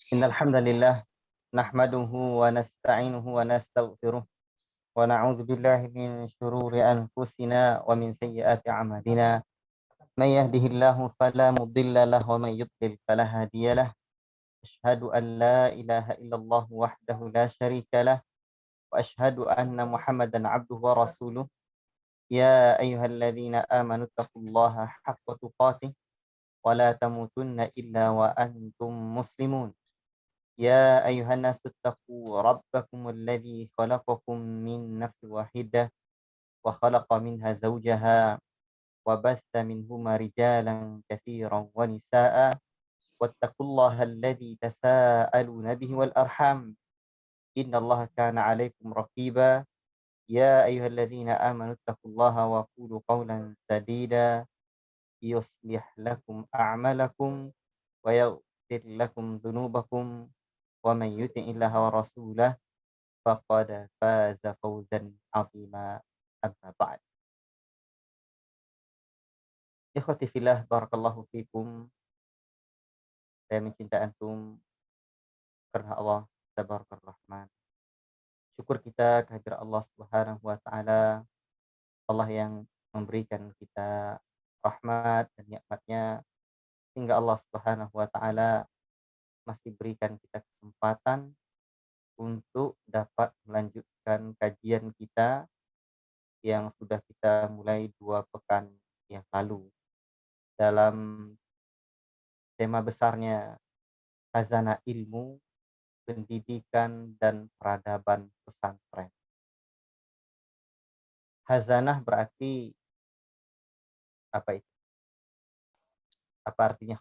Innal hamdalillah nahmaduhu wa nasta'inuhu wa nastaghfiruh wa na'udzu billahi min shururi anfusina wa min sayyiati a'malina. May yahdihillahu fala mudilla lahu wa may yudlil fala hadiyalah. Asyhadu an la ilaha illallah wahdahu la syarika lah wa asyhadu anna Muhammadan abduhu wa rasuluh. Ya ayyuhalladzina amanu taqullaha haqqa tuqatih wa la tamutunna illa wa antum muslimun. يا أيها الناس اتقوا ربكم الذي خلقكم من نفس واحدة وخلق منها زوجها وبث منهما رجالا كثيرا ونساء واتقوا الله الذي تساءلون به والأرحام إن الله كان عليكم رقيبا يا أيها الذين آمنوا اتقوا الله وقولوا قولا سديدا يصلح لكم أعمالكم ويغفر لكم ذنوبكم ومن يطع الله ورسوله faqad faza fawzan 'azima amma ba'd. Ikhwati fillah barakallahu fikum. Saya mencintai antum karena Allah tabarakar rahman. Syukur kita kehadirat Allah Subhanahu wa taala, Allah yang memberikan kita rahmat dan nikmatnya hingga Allah Subhanahu wa taala masih berikan kita kesempatan untuk dapat melanjutkan kajian kita yang sudah kita mulai 2 pekan yang lalu dalam tema besarnya khazanah ilmu, pendidikan, dan peradaban pesantren. Khazanah berarti apa itu? Apa artinya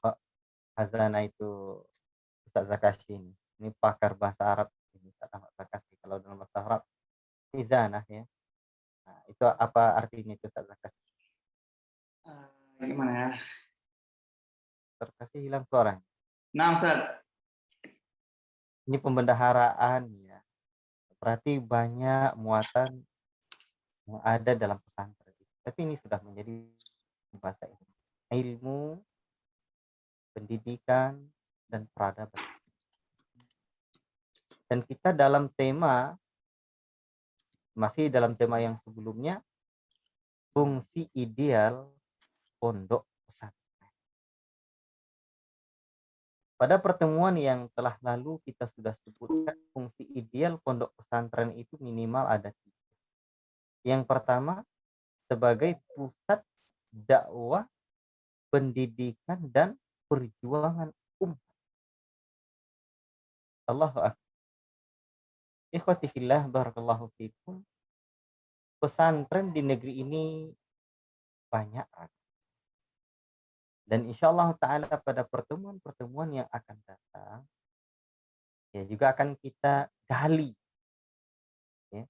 khazanah itu, Ustaz Zakashi ini? Ini pakar bahasa Arab ini, Ustaz Ahmad Zakashi. Kalau dalam bahasa Arab, khizanah ya. Nah, itu apa artinya itu, Ustaz Zakashi? Gimana ya? Zakashi hilang suara. Nah, Ustaz. Ini pembendaharaan ya. Berarti banyak muatan yang ada dalam pesantren. Tapi ini sudah menjadi bahasa ilmu, pendidikan, dan peradaban. Dan kita masih dalam tema yang sebelumnya, fungsi ideal pondok pesantren. Pada pertemuan yang telah lalu kita sudah sebutkan fungsi ideal pondok pesantren itu minimal ada 3. Yang pertama, sebagai pusat dakwah, pendidikan, dan perjuangan umat. Allahu akbar. Ikhwati fillah barakallahu fikum. Pesantren di negeri ini banyak. Dan insya Allah ta'ala pada pertemuan-pertemuan yang akan datang, ya juga akan kita gali. Ya.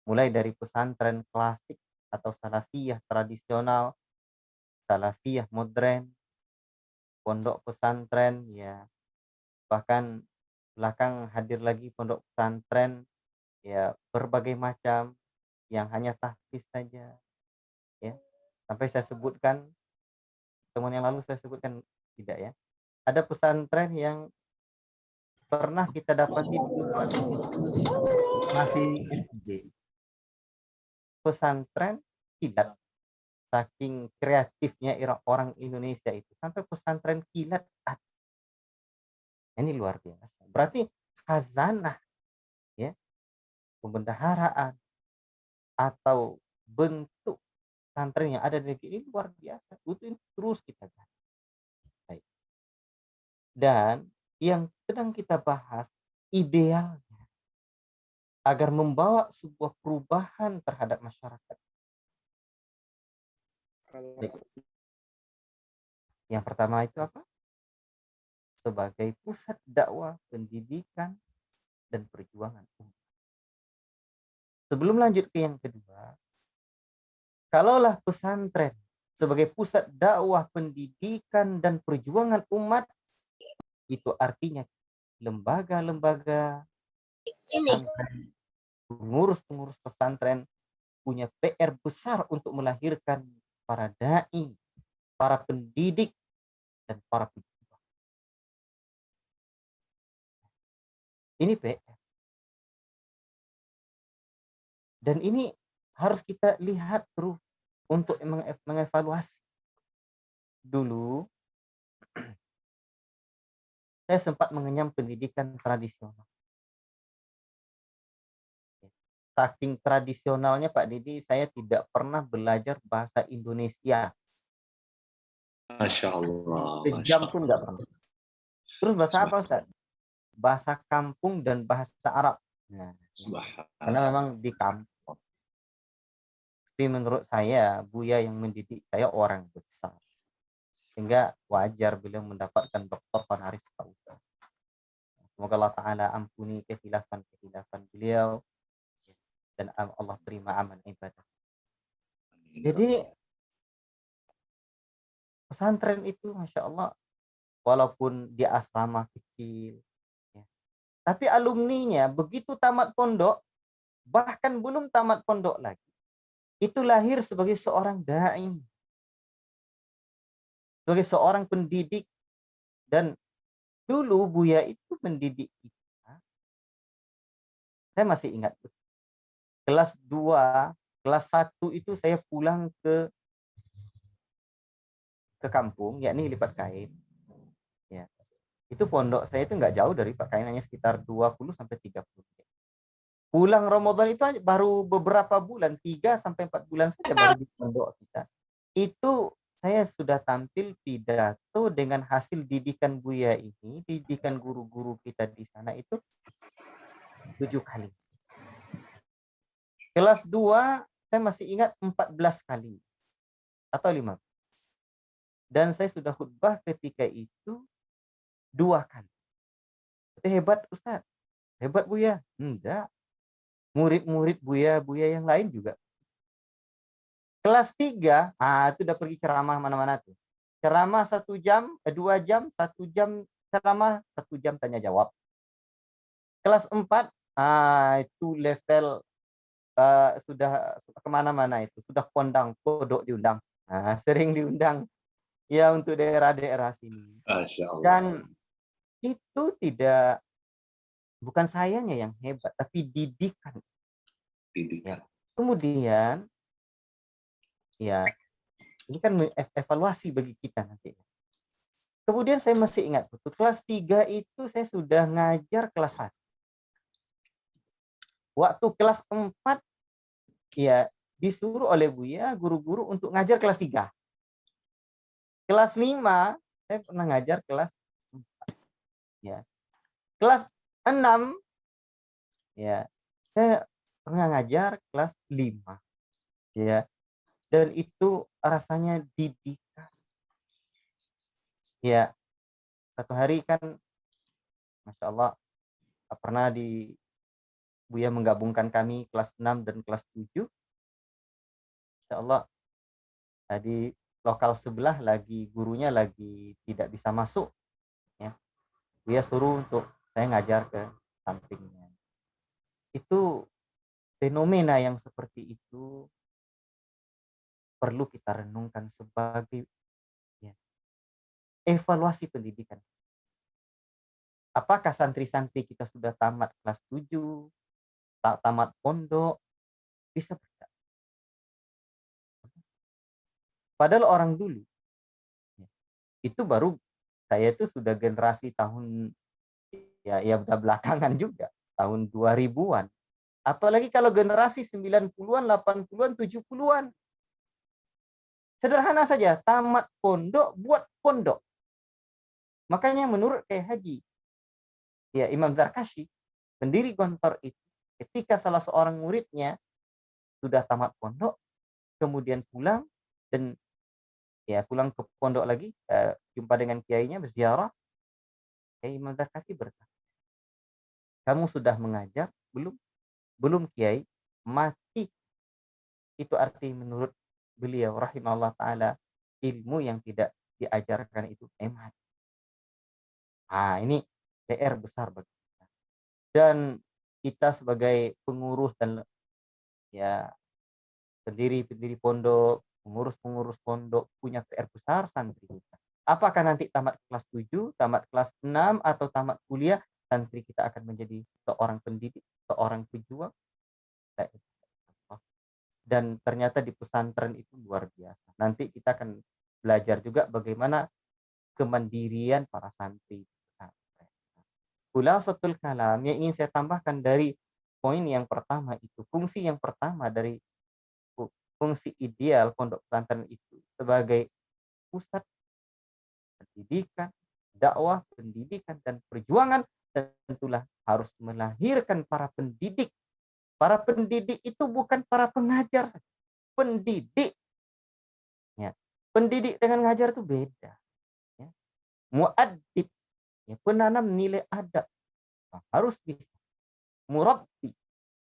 Mulai dari pesantren klasik atau salafiyah tradisional, salafiyah modern, pondok pesantren, ya bahkan belakang hadir lagi pondok pesantren, ya berbagai macam yang hanya tahfiz saja. Ya. Sampai saya sebutkan, teman yang lalu saya sebutkan tidak ya. Ada pesantren yang pernah kita dapati dulu waktu masih SD. Pesantren kilat. Saking kreatifnya orang Indonesia itu. Sampai pesantren kilat. Ini luar biasa. Berarti khazanah, ya, pembendaharaan atau bentuk pesantren yang ada di negeri ini luar biasa. Itu terus kita gali. Baik. Dan yang sedang kita bahas idealnya agar membawa sebuah perubahan terhadap masyarakat. Baik. Yang pertama itu apa? Sebagai pusat dakwah, pendidikan, dan perjuangan umat. Sebelum lanjut ke yang kedua, kalaulah pesantren sebagai pusat dakwah, pendidikan, dan perjuangan umat, itu artinya lembaga-lembaga pesantren, pengurus-pengurus pesantren punya PR besar untuk melahirkan para dai, para pendidik, dan para pejuang. Ini PR. Dan ini harus kita lihat terus untuk mengevaluasi. Dulu saya sempat mengenyam pendidikan tradisional. Saking tradisionalnya Pak Didi, saya tidak pernah belajar bahasa Indonesia. Masya Allah, Masya Sejam pun Allah. nggak pernah. Terus bahasa apa Ustaz? Bahasa kampung dan bahasa Arab. Nah, karena memang di kampung. Tapi menurut saya, Buya yang mendidik saya orang besar. Sehingga wajar beliau mendapatkan doktor honoris causa. Semoga Allah Ta'ala ampuni kehilafan beliau. Dan Allah terima amal ibadah. Jadi pesantren itu Masya Allah, walaupun di asrama kecil, ya, tapi alumninya begitu tamat pondok, bahkan belum tamat pondok lagi, itu lahir sebagai seorang da'i, sebagai seorang pendidik. Dan dulu Buya itu mendidik kita, saya masih ingat, kelas 2, kelas 1 itu saya pulang ke kampung, yakni lipat kain. Ya. Itu pondok saya itu nggak jauh dari Pak Kain, hanya sekitar 20 sampai 30. Pulang Ramadan itu baru beberapa bulan, 3 sampai 4 bulan saja baru di pondok kita. Itu saya sudah tampil pidato dengan hasil didikan Buya ini, didikan guru-guru kita di sana itu 7 kali. Kelas 2 saya masih ingat 14 kali atau 15. Dan saya sudah khutbah ketika itu 2 kali. Itu hebat Ustaz. Hebat Buya. Enggak. Murid-murid Buya yang lain juga. Kelas 3, itu udah pergi ceramah mana-mana tuh. Ceramah 1 jam, 2 jam, 1 jam ceramah, 1 jam tanya jawab. Kelas 4, itu level sudah kemana-mana itu, sudah kondang, kodok diundang. Sering diundang ya untuk daerah-daerah sini. Dan itu bukan sayanya yang hebat, tapi didikan. Ya. Kemudian ya ini kan evaluasi bagi kita nanti. Kemudian saya masih ingat betul, kelas 3 itu saya sudah ngajar kelas 1. Waktu kelas 4 ya disuruh oleh Buya guru-guru untuk ngajar kelas 3. Kelas 5 saya pernah ngajar kelas 4. Ya. Kelas 6 ya saya pernah ngajar kelas 5. Ya. Dan itu rasanya didikan. Ya. Satu hari kan Masya Allah pernah Buya menggabungkan kami kelas 6 dan kelas 7. Insya Allah tadi lokal sebelah gurunya lagi tidak bisa masuk, ya. Buya suruh untuk saya ngajar ke sampingnya. Itu fenomena yang seperti itu perlu kita renungkan sebagai ya, evaluasi pendidikan. Apakah santri-santri kita sudah tamat kelas 7, tamat pondok, bisa berdak? Padahal orang dulu itu baru, saya itu sudah generasi tahun ya udah belakangan juga, tahun 2000-an. Apalagi kalau generasi 90-an, 80-an, 70-an. Sederhana saja, tamat pondok, buat pondok. Makanya menurut Kiai Haji ya Imam Zarkashi, pendiri Gontor itu, ketika salah seorang muridnya sudah tamat pondok, kemudian pulang dan ya pulang ke pondok lagi, jumpa dengan kiainya berziarah, Kiai Imam Zarkashi berkata, kamu sudah mengajar belum? Belum Kiai, mati. Itu arti menurut beliau rahimahullah taala, ilmu yang tidak diajarkan itu mati. Ini PR besar bagi kita. Dan kita sebagai pengurus dan ya pendiri pondok, pengurus pondok punya PR besar santri kita. Apakah nanti tamat kelas 7, tamat kelas 6 atau tamat kuliah, santri kita akan menjadi seorang pendidik, seorang pejuang. Dan ternyata di pesantren itu luar biasa. Nanti kita akan belajar juga bagaimana kemandirian para santri. Khulasatul kalam yang ingin saya tambahkan dari poin yang pertama itu, fungsi yang pertama dari fungsi ideal pondok pesantren itu sebagai pusat pendidikan, dakwah, pendidikan, dan perjuangan, tentulah harus melahirkan para pendidik. Para pendidik itu bukan para pengajar, pendidik. Ya. Pendidik dengan ngajar itu beda. Ya. Muaddib, ya, penanam nilai adab, harus bisa. Murabbi,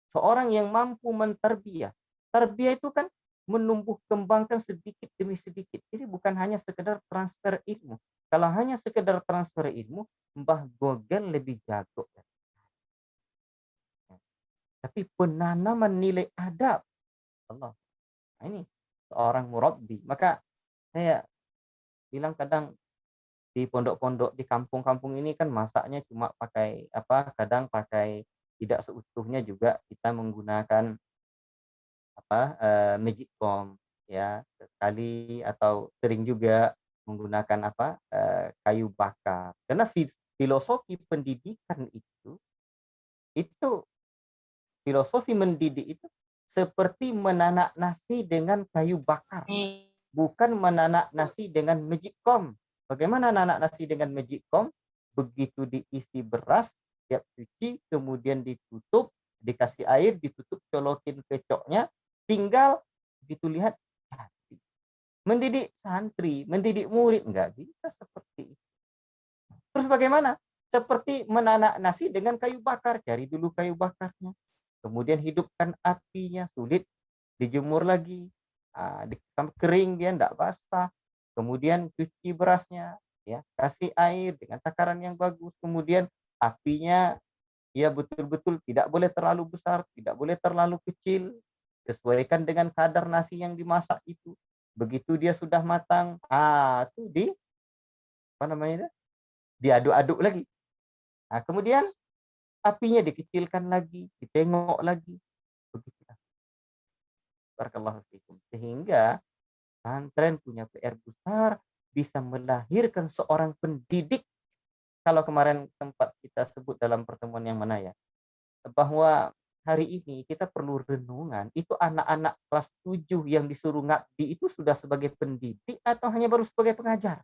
seorang yang mampu menterbiah. Terbiah itu kan menumbuh kembangkan sedikit demi sedikit. Jadi bukan hanya sekedar transfer ilmu. Kalau hanya sekedar transfer ilmu, Mbah Gogel lebih jago. Tapi penanaman nilai adab, Allah. Nah, ini seorang murabbi. Maka saya bilang kadang di pondok-pondok di kampung-kampung ini kan masaknya cuma pakai apa? Kadang pakai tidak seutuhnya juga kita menggunakan apa? Magicom ya sekali atau sering juga menggunakan apa? Kayu bakar. Karena filosofi pendidikan itu filosofi mendidik itu seperti menanak nasi dengan kayu bakar, bukan menanak nasi dengan magicom. Bagaimana nanak nasi dengan magicom? Begitu diisi beras, siap cuci, kemudian ditutup, dikasih air, ditutup, colokin kecoknya, tinggal begitu lihat. Mendidik santri, mendidik murid, enggak bisa seperti itu. Terus bagaimana? Seperti menanak nasi dengan kayu bakar, cari dulu kayu bakarnya. Kemudian hidupkan apinya, sulit dijemur lagi, kering dia enggak basah. Kemudian cuci berasnya, ya kasih air dengan takaran yang bagus. Kemudian apinya ya betul-betul tidak boleh terlalu besar, tidak boleh terlalu kecil. Sesuaikan dengan kadar nasi yang dimasak itu. Begitu dia sudah matang, itu apa namanya? Diaduk-aduk lagi. Nah, kemudian apinya dikecilkan lagi, ditengok lagi. Begitulah. Barakallahu fikum. Sehingga pesantren punya PR besar, bisa melahirkan seorang pendidik. Kalau kemarin sempat kita sebut dalam pertemuan yang mana ya, bahwa hari ini kita perlu renungan, itu anak-anak kelas 7 yang disuruh ngabdi itu sudah sebagai pendidik atau hanya baru sebagai pengajar?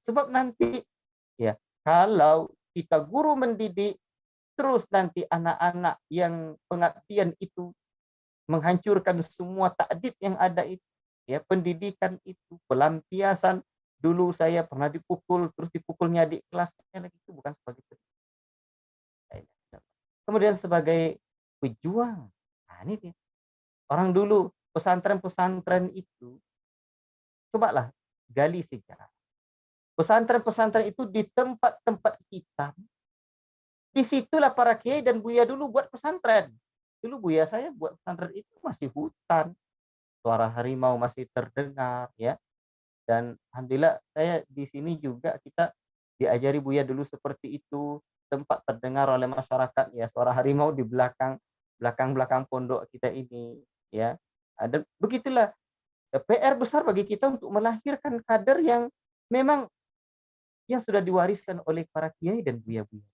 Sebab nanti ya, kalau kita guru mendidik, terus nanti anak-anak yang pengabdian itu menghancurkan semua takdib yang ada itu, ya pendidikan itu, pelampiasan. Dulu saya pernah dipukul, terus dipukulnya di kelasnya lagi, itu bukan sebagai pendidik. Kemudian sebagai pejuang. Nah, ini dia. Orang dulu pesantren-pesantren itu, cobalah gali sejarah. Pesantren-pesantren itu di tempat-tempat hitam. Disitulah para kiai dan buya dulu buat pesantren. Dulu buya saya buat pesantren itu masih hutan. Suara harimau masih terdengar ya. Dan alhamdulillah saya di sini juga kita diajari buya dulu seperti itu. Tempat terdengar oleh masyarakat ya suara harimau di belakang pondok kita ini ya. Dan begitulah PR besar bagi kita untuk melahirkan kader yang memang yang sudah diwariskan oleh para kiai dan buya-buya.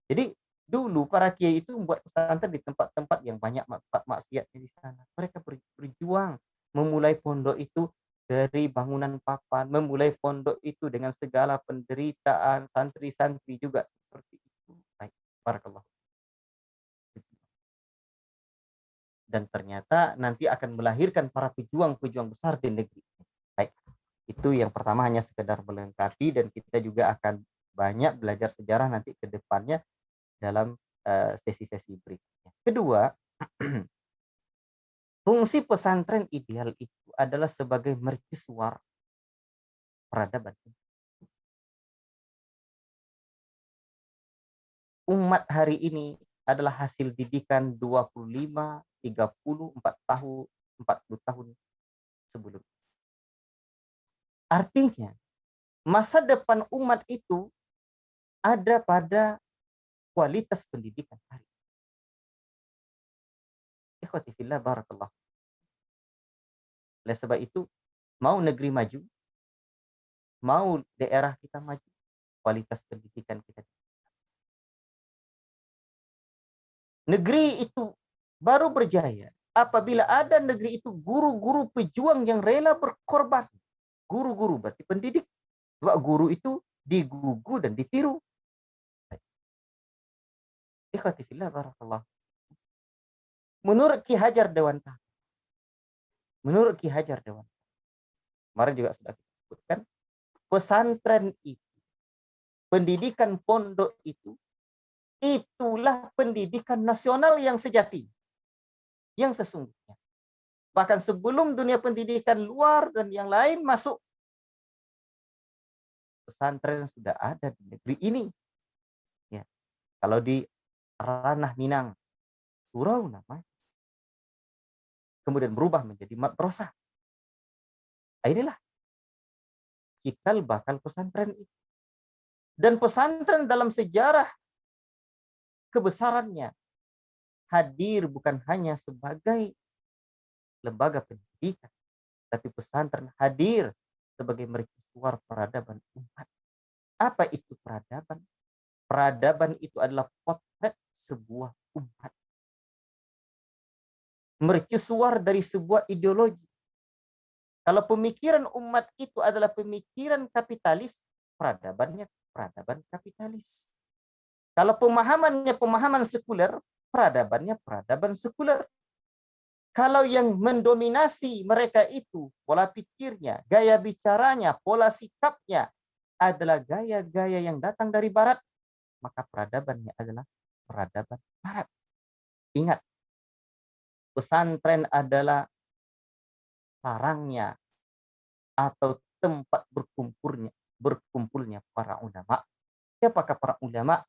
Jadi dulu para kiai itu membuat pesantren di tempat-tempat yang banyak maksiatnya di sana. Mereka berjuang memulai pondok itu dari bangunan papan, memulai pondok itu dengan segala penderitaan, santri-santri juga seperti itu. Baik, barakallah. Dan ternyata nanti akan melahirkan para pejuang-pejuang besar di negeri. Baik, itu yang pertama hanya sekedar melengkapi dan kita juga akan banyak belajar sejarah nanti ke depannya dalam sesi-sesi berikutnya. Kedua, fungsi pesantren ideal itu adalah sebagai mercusuar peradaban. Umat hari ini adalah hasil didikan 25, 30, 40 tahun sebelum. Artinya, masa depan umat itu ada pada kualitas pendidikan hari ini. Ikhwati fillah barakallah. Oleh sebab itu, mau negeri maju, mau daerah kita maju, kualitas pendidikan kita. Negeri itu baru berjaya apabila ada negeri itu guru-guru pejuang yang rela berkorban. Guru-guru berarti pendidik. Sebab guru itu digugu dan ditiru. Ikhwati fillah barakallah. Menurut Ki Hajar Dewantara, kemarin juga sudah kita sebutkan, pesantren itu, pendidikan pondok itu, itulah pendidikan nasional yang sejati, yang sesungguhnya. Bahkan sebelum dunia pendidikan luar dan yang lain masuk, pesantren sudah ada di negeri ini. Ya. Kalau di ranah Minang, surau namanya. Kemudian berubah menjadi madrasah. Inilah cikal bakal pesantren itu. Dan pesantren dalam sejarah kebesarannya hadir bukan hanya sebagai lembaga pendidikan, tapi pesantren hadir sebagai mercusuar peradaban umat. Apa itu peradaban? Peradaban itu adalah potret sebuah umat. Mercusuar dari sebuah ideologi. Kalau pemikiran umat itu adalah pemikiran kapitalis, peradabannya peradaban kapitalis. Kalau pemahamannya pemahaman sekuler, peradabannya peradaban sekuler. Kalau yang mendominasi mereka itu, pola pikirnya, gaya bicaranya, pola sikapnya adalah gaya-gaya yang datang dari barat, maka peradabannya adalah peradaban barat. Ingat, pesantren adalah sarangnya atau tempat berkumpulnya para ulama. Siapakah para ulama?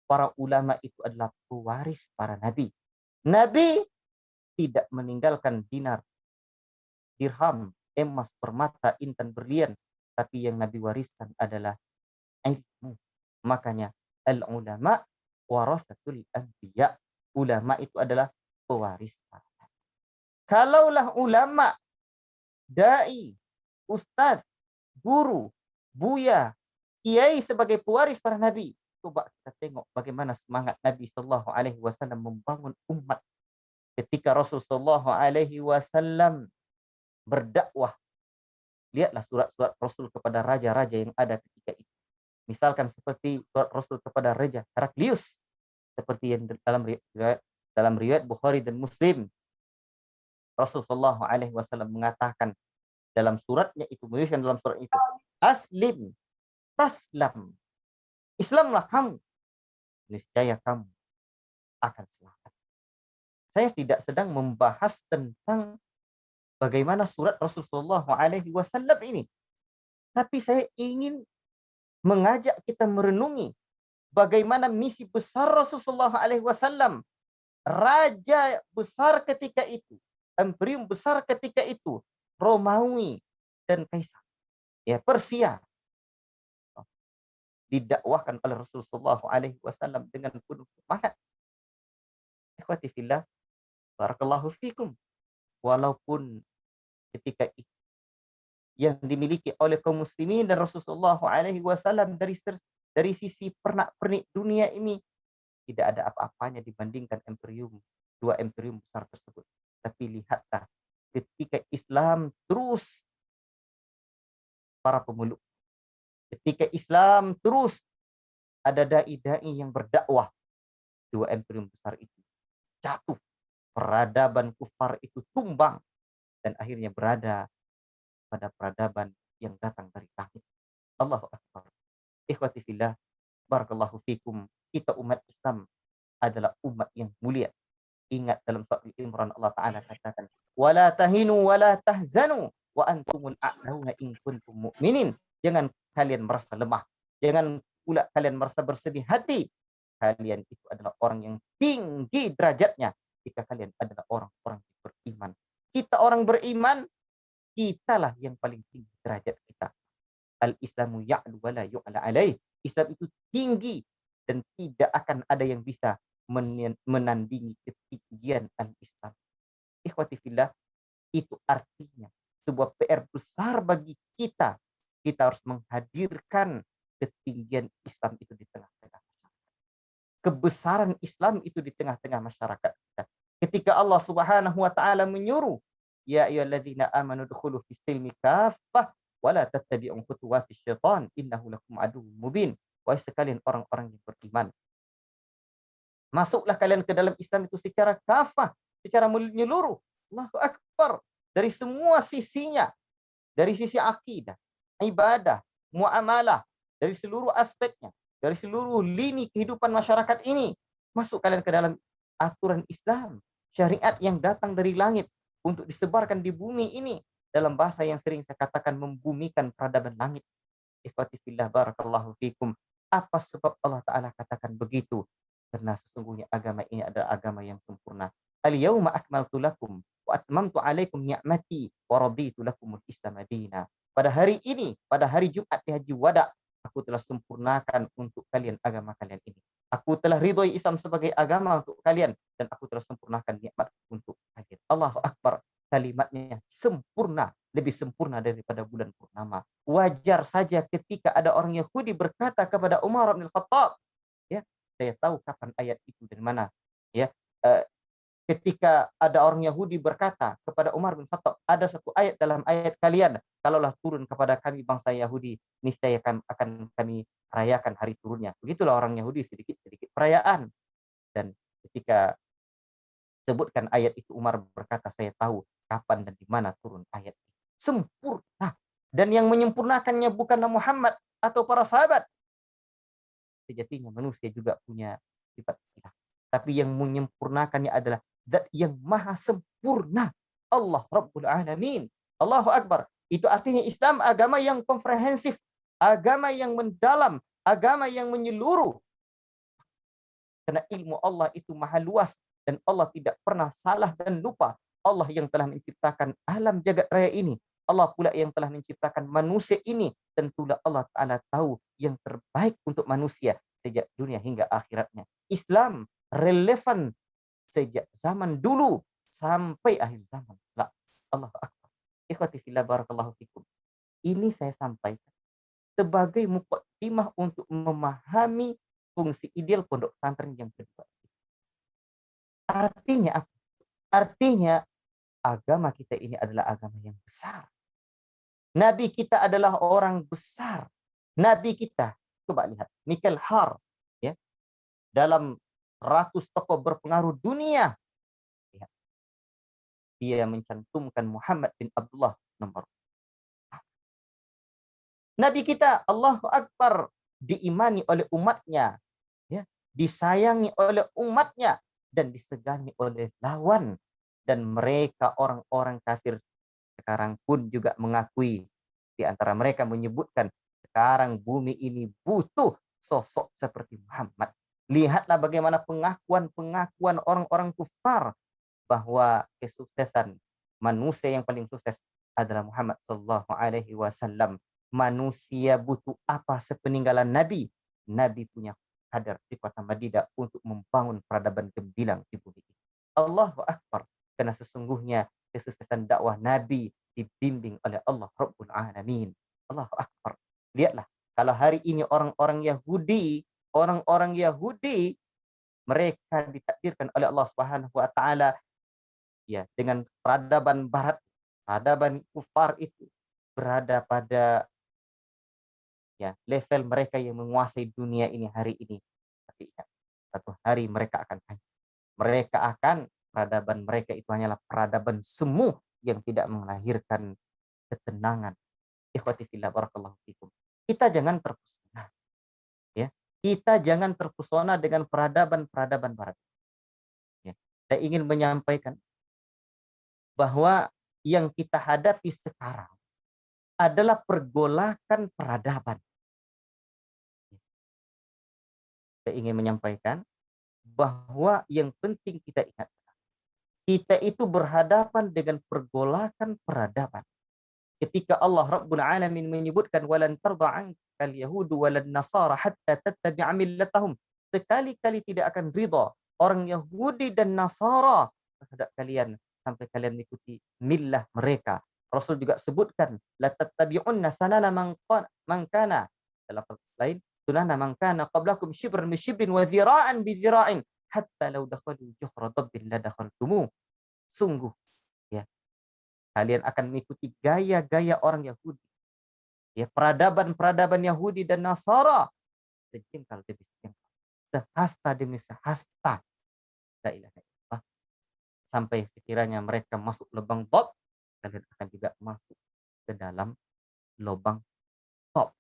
Para ulama itu adalah pewaris para nabi. Nabi tidak meninggalkan dinar, dirham, emas, permata, intan, berlian, tapi yang Nabi wariskan adalah ilmu. Makanya al-ulama warasatul anbiya. Ulama itu adalah pewaris para nabi. Kalaulah ulama, dai, ustaz, guru, buya, kiai sebagai pewaris para nabi, coba kita tengok bagaimana semangat Nabi Shallallahu Alaihi Wasallam membangun umat ketika Rasulullah Shallallahu Alaihi Wasallam berdakwah. Lihatlah surat-surat Rasul kepada raja-raja yang ada ketika itu. Misalkan seperti surat Rasul kepada Raja Heraklius, seperti yang dalam riwayat Bukhari dan Muslim. Rasulullah Shallallahu Alaihi Wasallam mengatakan dalam suratnya itu, menuliskan dalam surat itu, aslim taslam, Islamlah kamu, niscaya kamu akan selamat. Saya tidak sedang membahas tentang bagaimana surat Rasulullah SAW ini, tapi saya ingin mengajak kita merenungi bagaimana misi besar Rasulullah SAW, raja besar ketika itu, imperium besar ketika itu, Romawi dan Kaisar, ya Persia, didakwahkan oleh Rasulullah SAW dengan penuh semangat. Ikhwati fillah, barakallahu fikum. Walaupun ketika itu yang dimiliki oleh kaum muslimin dan Rasulullah SAW dari sisi pernak-pernik dunia ini tidak ada apa-apanya dibandingkan dua imperium besar tersebut. Tapi lihatlah ketika Islam terus para pemeluk, ketika Islam terus ada dai-dai yang berdakwah, dua imperium besar itu jatuh, peradaban kufar itu tumbang, dan akhirnya berada pada peradaban yang datang dari langit. Allahu Akbar. Ikhwati fillah, barakallahu fikum. Kita umat Islam adalah umat yang mulia. Ingat dalam surat Al-Imran Allah Ta'ala katakan, wala tahinu wala tahzanu wa antumul a'launa in kuntum mu'minin. Jangan kalian merasa lemah. Jangan pula kalian merasa bersedih hati. Kalian itu adalah orang yang tinggi derajatnya jika kalian adalah orang-orang yang beriman. Kita orang beriman, kitalah yang paling tinggi derajat kita. Al-Islamu ya'lu wa la yu'la alaih. Islam itu tinggi, dan tidak akan ada yang bisa menandingi ketinggian al-Islam. Ikhwati fillah, itu artinya sebuah PR besar bagi kita. Kita harus menghadirkan ketinggian Islam itu di tengah-tengah. Kebesaran Islam itu di tengah-tengah masyarakat kita. Ketika Allah Subhanahu wa taala menyuruh, ya ayyuhalladzina amanu dukhulu fis silmi kaffah wa la tattabi'u khutuwatis syaitan innahu lakum aduwwum mubin. Wahai sekalian orang-orang yang beriman, masuklah kalian ke dalam Islam itu secara kafah, secara menyeluruh. Allahu Akbar. Dari semua sisinya. Dari sisi akidah, ibadah, muamalah, dari seluruh aspeknya, dari seluruh lini kehidupan masyarakat ini. Masuk kalian ke dalam aturan Islam, syariat yang datang dari langit untuk disebarkan di bumi ini. Dalam bahasa yang sering saya katakan, membumikan peradaban langit. Ikhwati fillah, barakallahu fikum. Apa sebab Allah Ta'ala katakan begitu? Karena sesungguhnya agama ini adalah agama yang sempurna. Al-yawma akmaltu lakum wa atmamtu alaikum ni'mati wa raditu lakumul Islam madina. Pada hari ini, pada hari Jumat di Haji Wada, aku telah sempurnakan untuk kalian agama kalian ini. Aku telah ridhoi Islam sebagai agama untuk kalian dan aku telah sempurnakan nikmat untuk kalian. Allahu Akbar. Kalimatnya sempurna, lebih sempurna daripada bulan purnama. Wajar saja ketika ada orang Yahudi berkata kepada Umar bin Khattab, ya, saya tahu kapan ayat itu dari mana, ya. Ketika ada orang Yahudi berkata kepada Umar bin Khattab, ada satu ayat dalam ayat kalian, kalaulah turun kepada kami bangsa Yahudi, niscaya akan kami rayakan hari turunnya. Begitulah orang Yahudi, sedikit-sedikit perayaan. Dan ketika sebutkan ayat itu, Umar berkata, saya tahu kapan dan di mana turun ayat itu. Sempurna. Dan yang menyempurnakannya bukanlah Muhammad atau para sahabat. Sejatinya manusia juga punya sifat hilang. Tapi yang menyempurnakannya adalah zat yang maha sempurna. Allah Rabbul Alamin. Allahu Akbar. Itu artinya Islam agama yang komprehensif. Agama yang mendalam. Agama yang menyeluruh. Karena ilmu Allah itu maha luas. Dan Allah tidak pernah salah dan lupa. Allah yang telah menciptakan alam jagat raya ini. Allah pula yang telah menciptakan manusia ini. Tentulah Allah Ta'ala tahu yang terbaik untuk manusia sejak dunia hingga akhiratnya. Islam relevan sejak zaman dulu sampai akhir zaman. Allahu Akbar. Ikhwati fillah, barakallahu fikum. Ini saya sampaikan sebagai muqaddimah untuk memahami fungsi ideal pondok pesantren yang kedua. Artinya apa? Artinya agama kita ini adalah agama yang besar. Nabi kita adalah orang besar. Nabi kita, coba lihat, Michael Hart, ya, dalam ratus tokoh berpengaruh dunia, ya, dia mencantumkan Muhammad bin Abdullah nomor. Nabi kita, Allahu Akbar, diimani oleh umatnya, ya, disayangi oleh umatnya, dan disegani oleh lawan. Dan mereka orang-orang kafir sekarang pun juga mengakui, di antara mereka menyebutkan, sekarang bumi ini butuh sosok seperti Muhammad. Lihatlah bagaimana pengakuan-pengakuan orang-orang kufar bahwa kesuksesan manusia yang paling sukses adalah Muhammad sallallahu alaihi wasallam. Manusia butuh apa sepeninggalan Nabi? Nabi punya kadar di kota Madinah untuk membangun peradaban gemilang di bumi ini. Allahu Akbar. Karena sesungguhnya kesuksesan dakwah Nabi dibimbing oleh Allah Rabbul Alamin. Allahu Akbar. Lihatlah, kalau hari ini orang-orang Yahudi mereka ditakdirkan oleh Allah Subhanahu wa taala, ya, dengan peradaban barat, peradaban kufar itu berada pada, ya, level mereka yang menguasai dunia ini hari ini. Tapi ya, satu hari mereka akan hancur. Peradaban mereka itu hanyalah peradaban semu yang tidak melahirkan ketenangan. Ikhwati fillah, barakallahu fikum. Kita jangan terpesona. Ya. Kita jangan terpesona dengan peradaban-peradaban barat. Ya. Saya ingin menyampaikan bahwa yang kita hadapi sekarang adalah pergolakan peradaban. Saya ingin menyampaikan bahwa yang penting kita ingat, kita itu berhadapan dengan pergolakan peradaban. Ketika Allah Rabbul Alamin menyebutkan walan tardha 'ankal yahudu walan nasara hatta tattabi'a millatahum, sekali-kali tidak akan ridha orang Yahudi dan Nasara terhadap kalian sampai kalian mengikuti millah mereka. Rasul juga sebutkan la tattabi'unna sanana man kana, dalam lain sunana man kana qablakum shibran bi shibrin wa dhira'an bi dhira'in hatta law dakhalu juhra dabbin la dakhaltumu. Sungguh ya, kalian akan mengikuti gaya-gaya orang Yahudi. Ya, peradaban-peradaban Yahudi dan Nasara sejengkal demi sejengkal, sehasta demi sehasta. La ilaha illallah. Sampai sekiranya mereka masuk lubang bab, kalian akan juga masuk ke dalam lubang top.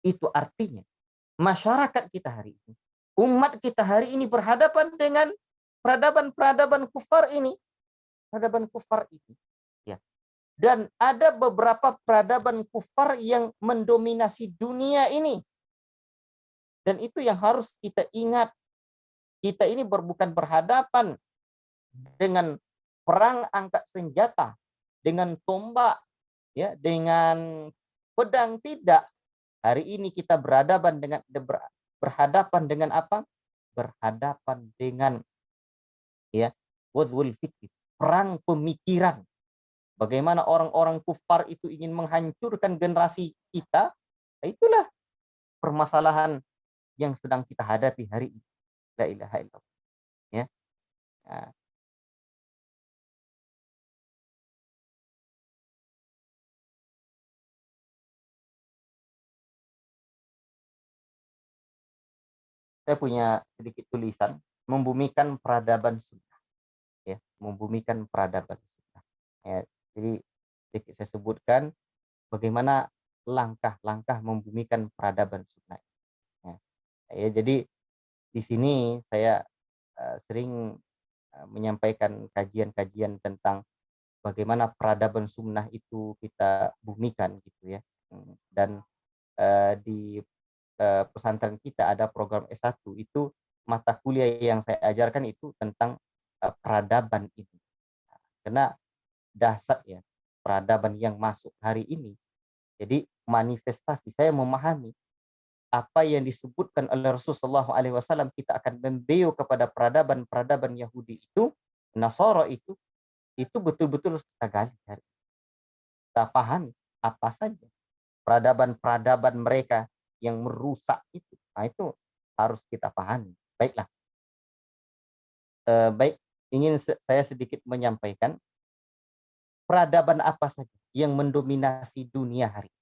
Itu artinya masyarakat kita hari ini, umat kita hari ini berhadapan dengan peradaban-peradaban kufar ini, peradaban kufar ini. Ya. Dan ada beberapa peradaban kufar yang mendominasi dunia ini. Dan itu yang harus kita ingat. Kita ini bukan berhadapan dengan perang angkat senjata, dengan tombak, ya, dengan pedang, tidak. Hari ini kita berhadapan dengan apa? Berhadapan dengan ya, ghazwul fikri, perang pemikiran. Bagaimana orang-orang kufar itu ingin menghancurkan generasi kita? Itulah permasalahan yang sedang kita hadapi hari ini. La ilaha illallah. Ya. Nah, saya punya sedikit tulisan membumikan peradaban sunnah. Ya, membumikan peradaban sunnah. Ya, jadi sedikit saya sebutkan bagaimana langkah-langkah membumikan peradaban sunnah. Ya, jadi di sini saya sering menyampaikan kajian-kajian tentang bagaimana peradaban sunnah itu kita bumikan gitu ya. Dan di pesantren kita ada program S1, itu mata kuliah yang saya ajarkan itu tentang peradaban ini. Karena dasar ya peradaban yang masuk hari ini. Jadi manifestasi, saya memahami apa yang disebutkan oleh Rasulullah SAW, kita akan membeu kepada peradaban-peradaban Yahudi itu, Nasara itu betul-betul kita gali, kita pahami apa saja peradaban-peradaban mereka yang merusak itu. Nah, itu harus kita pahami. Baiklah. Baik, ingin saya sedikit menyampaikan peradaban apa saja yang mendominasi dunia hari ini.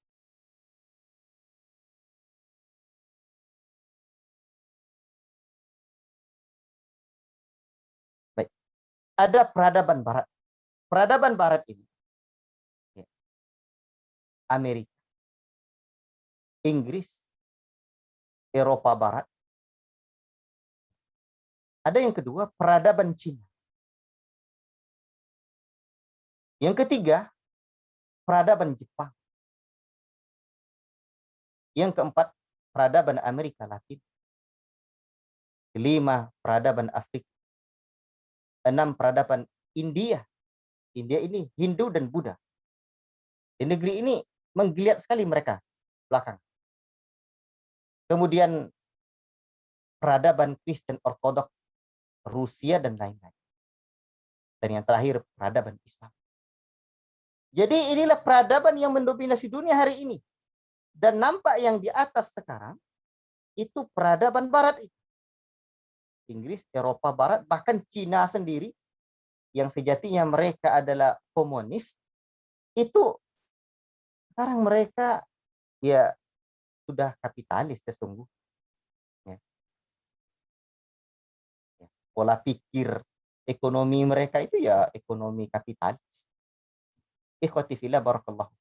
Baik. Ada peradaban barat. Peradaban barat ini ya, Amerika, Inggris, Eropa Barat. Ada yang kedua, peradaban Cina. Yang ketiga, peradaban Jepang. Yang keempat, peradaban Amerika Latin. Kelima, peradaban Afrika. 6, peradaban India. India ini Hindu dan Buddha. Di negeri ini menggeliat sekali mereka belakang. Kemudian peradaban Kristen Ortodoks, Rusia dan lain-lain. Dan yang terakhir, peradaban Islam. Jadi inilah peradaban yang mendominasi dunia hari ini. Dan nampak yang di atas sekarang itu peradaban barat itu. Inggris, Eropa Barat, bahkan Cina sendiri yang sejatinya mereka adalah komunis, itu sekarang mereka ya sudah kapitalis sesungguhnya. Ya. Pola pikir ekonomi mereka itu ya ekonomi kapitalis. Ikhwati fillah barakallahu.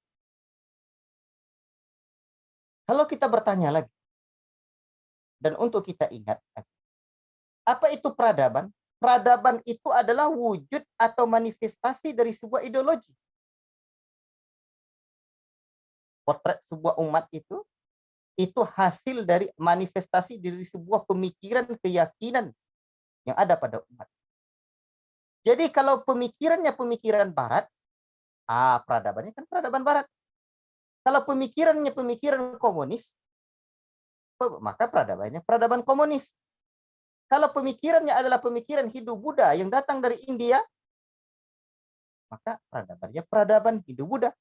Kalau kita bertanya lagi, dan untuk kita ingat, apa itu peradaban? Peradaban itu adalah wujud atau manifestasi dari sebuah ideologi. Potret sebuah umat itu hasil dari manifestasi dari sebuah pemikiran, keyakinan yang ada pada umat. Jadi kalau pemikirannya pemikiran barat, peradabannya kan peradaban barat. Kalau pemikirannya pemikiran komunis, maka peradabannya peradaban komunis. Kalau pemikirannya adalah pemikiran Hindu-Buddha yang datang dari India, maka peradabannya peradaban Hindu-Buddha.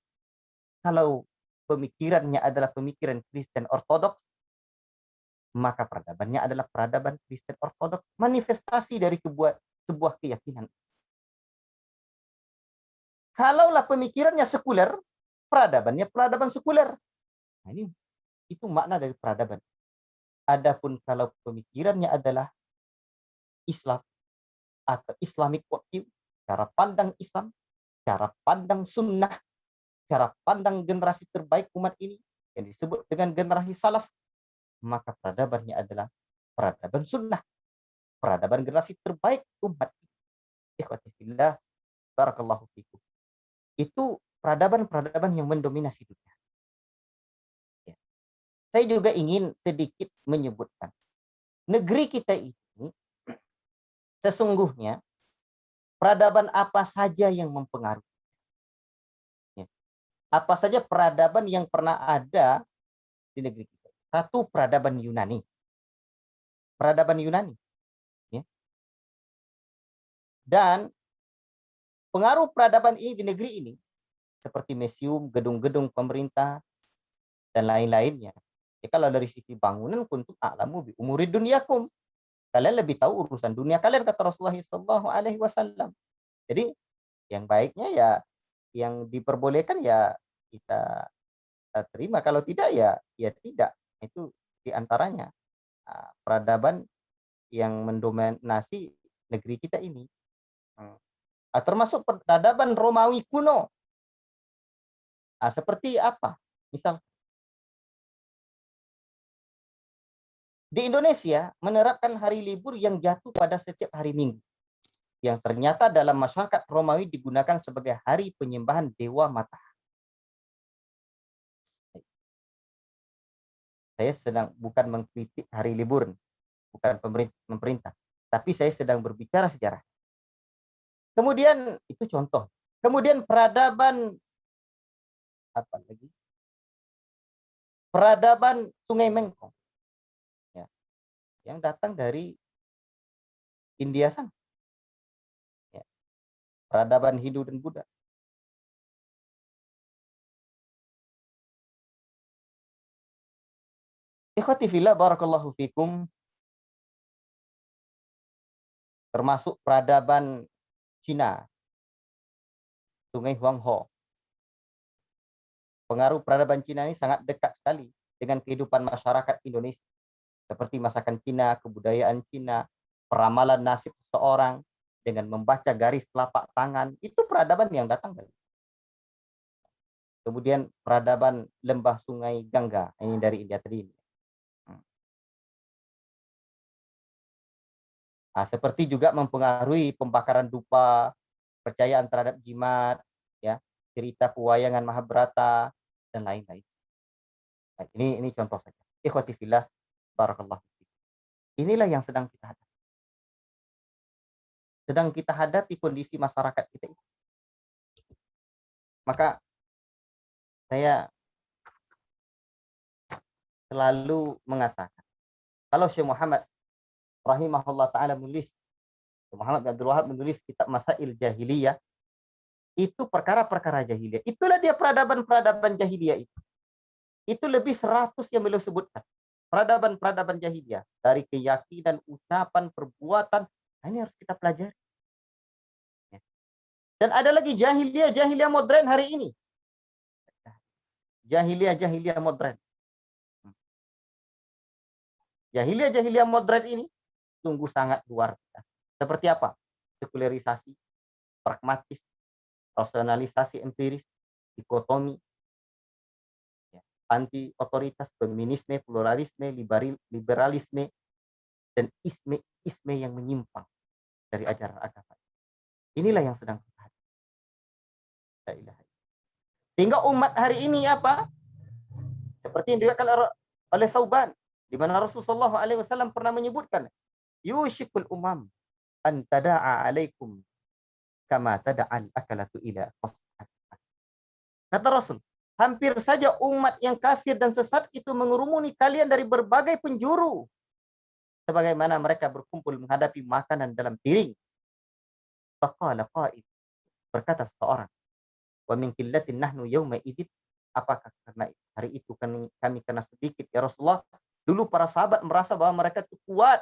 Kalau pemikirannya adalah pemikiran Kristen Ortodoks, maka peradabannya adalah peradaban Kristen Ortodoks, manifestasi dari sebuah keyakinan. Kalaulah pemikirannya sekuler, peradabannya peradaban sekuler. Nah, itu makna dari peradaban. Adapun kalau pemikirannya adalah Islam atau Islamic worldview, cara pandang Islam, cara pandang sunnah, cara pandang generasi terbaik umat ini yang disebut dengan generasi salaf, maka peradabannya adalah peradaban sunnah, peradaban generasi terbaik umat ini. Ikhwati fillah, barakallahu fikum. Itu peradaban-peradaban yang mendominasi dunia. Ya. Saya juga ingin sedikit menyebutkan negeri kita ini sesungguhnya peradaban apa saja yang mempengaruhi. Ya. Apa saja peradaban yang pernah ada di negeri kita. Satu, peradaban Yunani. Peradaban Yunani. Ya. Dan pengaruh peradaban ini di negeri ini, seperti museum, gedung-gedung pemerintah, dan lain-lainnya. Ya, kalau dari sisi bangunan, kuntum a'lamu bi umuri dunyakum. Kalian lebih tahu urusan dunia kalian, kata Rasulullah SAW. Jadi yang baiknya ya, yang diperbolehkan ya kita terima, kalau tidak ya tidak. Itu diantaranya peradaban yang mendominasi negeri kita ini. Termasuk peradaban Romawi kuno. Seperti apa? Misal di Indonesia menerapkan hari libur yang jatuh pada setiap hari Minggu, yang ternyata dalam masyarakat Romawi digunakan sebagai hari penyembahan dewa matahari. Saya sedang bukan mengkritik hari libur, bukan pemerintah, tapi saya sedang berbicara sejarah. Kemudian itu contoh. Kemudian peradaban apa lagi? Peradaban Sungai Mekong, ya, yang datang dari India sana. Ya. Peradaban Hindu dan Buddha. Ikhwati fillah, barakallahu fikum. Termasuk peradaban Cina, Sungai Huangho. Pengaruh peradaban Cina ini sangat dekat sekali dengan kehidupan masyarakat Indonesia. Seperti masakan Cina, kebudayaan Cina, peramalan nasib seseorang dengan membaca garis telapak tangan. Itu peradaban yang datang dari. Kemudian peradaban lembah Sungai Gangga, ini dari India tadi. Seperti juga mempengaruhi pembakaran dupa, percayaan terhadap jimat, ya, cerita pewayangan Mahabharata, dan lain-lain. Nah, ini contoh saja. Ikhwati fillah, barakallahu fikum. Inilah yang sedang kita hadapi. Sedang kita hadapi kondisi masyarakat kita itu. Maka saya selalu mengatakan, kalau Syekh Muhammad rahimahullah ta'ala menulis, Muhammad bin Abdul Wahab menulis kitab Masail Jahiliyah, itu perkara-perkara jahiliyah. Itulah dia peradaban-peradaban jahiliyah itu. Itu lebih 100 yang beliau sebutkan. Peradaban-peradaban jahiliyah. Dari keyakinan, ucapan, perbuatan. Ini harus kita pelajari. Dan ada lagi jahiliyah modern hari ini. Jahiliyah modern. Jahiliyah modern ini sungguh sangat luar biasa. Seperti apa? Sekularisasi, pragmatis, rasionalisasi empiris, dikotomi, anti otoritas, feminisme, pluralisme, liberalisme, dan isme yang menyimpang dari ajaran agama. Inilah yang sedang kita hadapi. Sehingga umat hari ini apa? Seperti yang dikatakan oleh Thauban, di mana Rasulullah SAW pernah menyebutkan, yushikul umam an tada'a alaikum kama tada'al akalatu ila qas'at. Kata Rasul, hampir saja umat yang kafir dan sesat itu mengerumuni kalian dari berbagai penjuru. Sebagaimana mereka berkumpul menghadapi makanan dalam piring. Faqala qail, berkata seseorang, wa min qillatin nahnu yawma idzin, apakah karena hari itu kami kena sedikit ya Rasulullah? Dulu para sahabat merasa bahwa mereka itu kuat.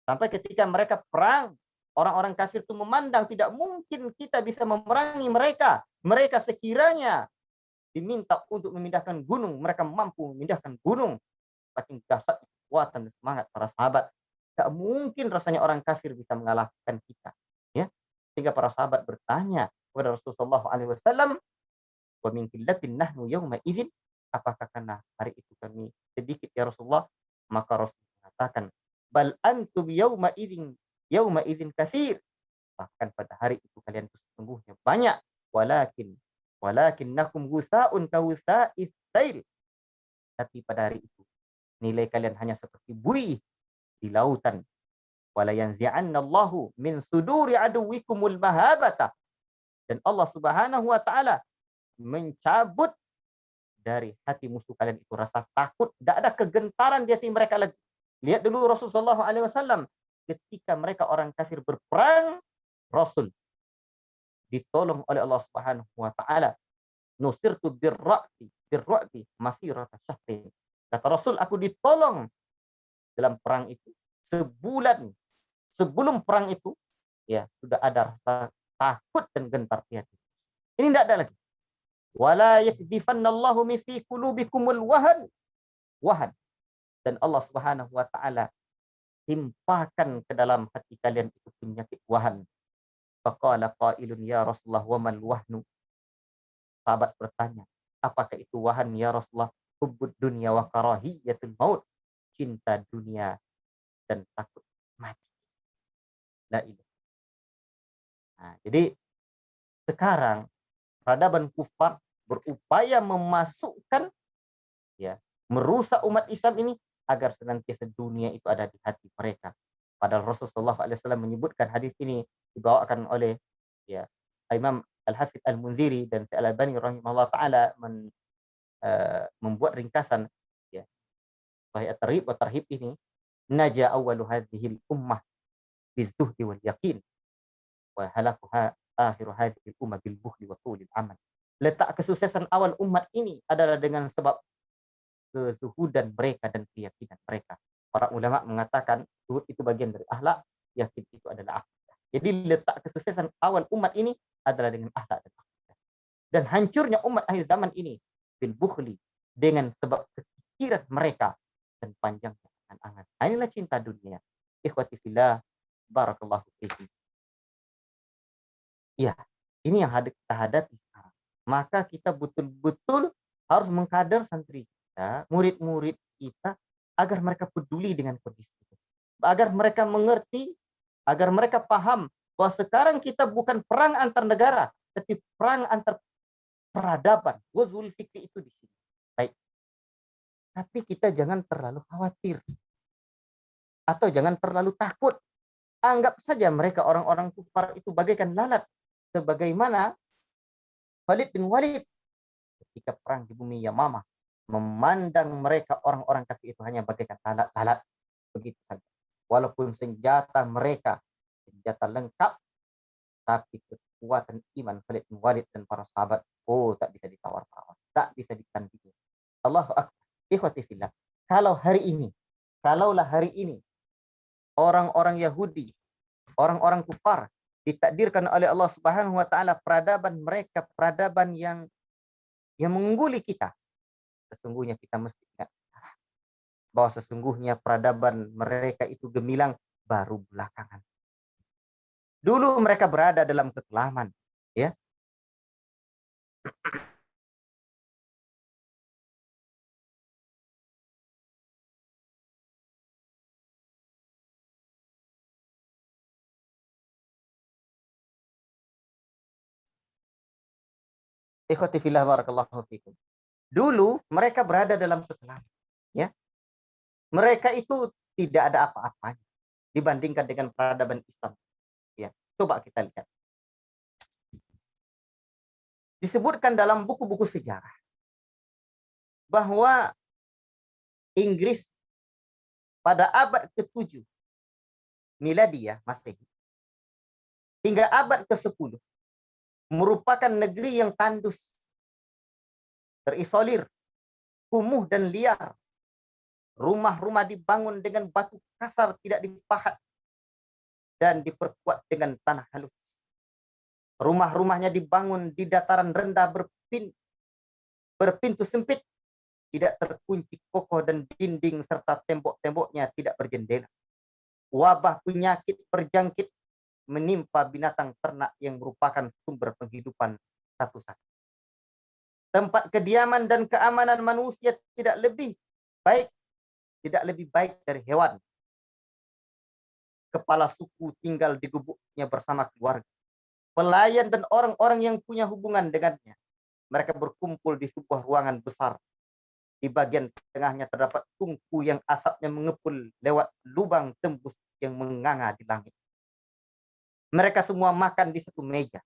Sampai ketika mereka perang, orang-orang kafir itu memandang tidak mungkin kita bisa memerangi mereka. Mereka sekiranya diminta untuk memindahkan gunung, mereka mampu memindahkan gunung. Saking dahsyat kekuatan dan semangat para sahabat. Tak mungkin rasanya orang kafir bisa mengalahkan kita. Ya, sehingga para sahabat bertanya kepada Rasulullah SAW, wa min qillatin nahnu yawma idzin, apakah karena hari itu kami sedikit ya Rasulullah? Maka Rasul mengatakan, bal antum yawma idzin katsir, bahkan pada hari itu kalian sesungguhnya banyak, walakinnakum ghusaa'un ka ghusaa'is sail, tapi pada hari itu nilai kalian hanya seperti buih di lautan. Wala yanzi'annallahu min suduri aduwikumul mahabata, dan Allah Subhanahu wa taala mencabut dari hati musuh kalian itu rasa takut, tidak ada kegentaran di hati mereka lagi. Lihat dulu Rasulullah SAW ketika mereka orang kafir berperang, Rasul ditolong oleh Allah Subhanahu wa taala. Nusirtu birru'bi masirata syahrin. Kata Rasul, aku ditolong dalam perang itu sebulan sebelum perang itu, ya sudah ada rasa takut dan gentar di hati. Ini tidak ada lagi. Wala yakdzifannallahu fi qulubikumul wahan. Dan Allah Subhanahu wa taala timpakan ke dalam hati kalian itu penyakit wahan. Faqala qailun ya Rasulullah wa mal wahnu. Sahabat bertanya, apakah itu wahan ya Rasulullah? Hubbud dunya wa karahiyatul maut, cinta dunia dan takut mati. La ilaha. Nah, jadi sekarang peradaban kufar berupaya memasukkan, ya, merusak umat Islam ini agar senantiasa dunia itu ada di hati mereka. Padahal Rasulullah SAW menyebutkan, hadis ini dibawakan oleh, ya, Imam Al-Hafidh Al-Munziri dan Al-Albani rahimahullah taala membuat ringkasan, ya, Sahih At-Targhib wa Tarhib ini, naja awwalu hadhil ummah bizuhdi wal yaqin wa halakuha akhiru hadhil ummah bil bukhli wa tulil amal. Letak kesuksesan awal umat ini adalah dengan sebab kezuhudan mereka dan keyakinan mereka. Para ulama mengatakan zuhud itu bagian dari akhlak, yakin itu adalah akidah. Jadi letak kesuksesan awal umat ini adalah dengan akhlak dan akidah. Dan hancurnya umat akhir zaman ini bil bukhli, dengan sebab kekikiran mereka dan panjangnya angan-angan. Inilah cinta dunia. Ikhwati fillah, barakallahu fiikum. Ya, ini yang kita hadapi sekarang. Maka kita betul-betul harus mengkader santri kita, murid-murid kita, agar mereka peduli dengan kondisi itu. Agar mereka mengerti, agar mereka paham bahwa sekarang kita bukan perang antar negara, tapi perang antar peradaban. Ghazwul fikri itu di sini. Baik. Tapi kita jangan terlalu khawatir atau jangan terlalu takut. Anggap saja mereka orang-orang kufar itu bagaikan lalat, sebagaimana Khalid bin Walid ketika perang di bumi Yamamah memandang mereka orang-orang kafir itu hanya bagaikan lalat-lalat, begitu saja. Walaupun senjata mereka senjata lengkap, tapi kekuatan iman Khalid bin Walid dan para sahabat, oh, tak bisa ditawar-tawar, tak bisa ditandingi. Allahu akbar. Ikhwati fillah, kalaulah hari ini orang-orang Yahudi, orang-orang kufar ditakdirkan oleh Allah Subhanahu wa taala peradaban mereka peradaban yang mengungguli kita, sesungguhnya kita mesti ingat sekarang bahwa sesungguhnya peradaban mereka itu gemilang baru belakangan. Dulu mereka berada dalam kekelaman, ya. Ikhwati fillah barakallahu fikum. Dulu mereka berada dalam kekelaman, ya. Mereka itu tidak ada apa-apanya dibandingkan dengan peradaban Islam, ya. Coba kita lihat. Disebutkan dalam buku-buku sejarah bahwa Inggris pada abad ke-7 Miladiyah Masehi hingga abad ke-10 merupakan negeri yang tandus, terisolir, kumuh dan liar. Rumah-rumah dibangun dengan batu kasar tidak dipahat dan diperkuat dengan tanah halus. Rumah-rumahnya dibangun di dataran rendah berpintu sempit, tidak terkunci kokoh, dan dinding serta tembok-temboknya tidak berjendela. Wabah penyakit berjangkit menimpa binatang ternak yang merupakan sumber penghidupan satu-satu. Tempat kediaman dan keamanan manusia tidak lebih baik dari hewan. Kepala suku tinggal di gubuknya bersama keluarga. Pelayan dan orang-orang yang punya hubungan dengannya. Mereka berkumpul di sebuah ruangan besar. Di bagian tengahnya terdapat tungku yang asapnya mengepul lewat lubang tembus yang menganga di langit. Mereka semua makan di satu meja.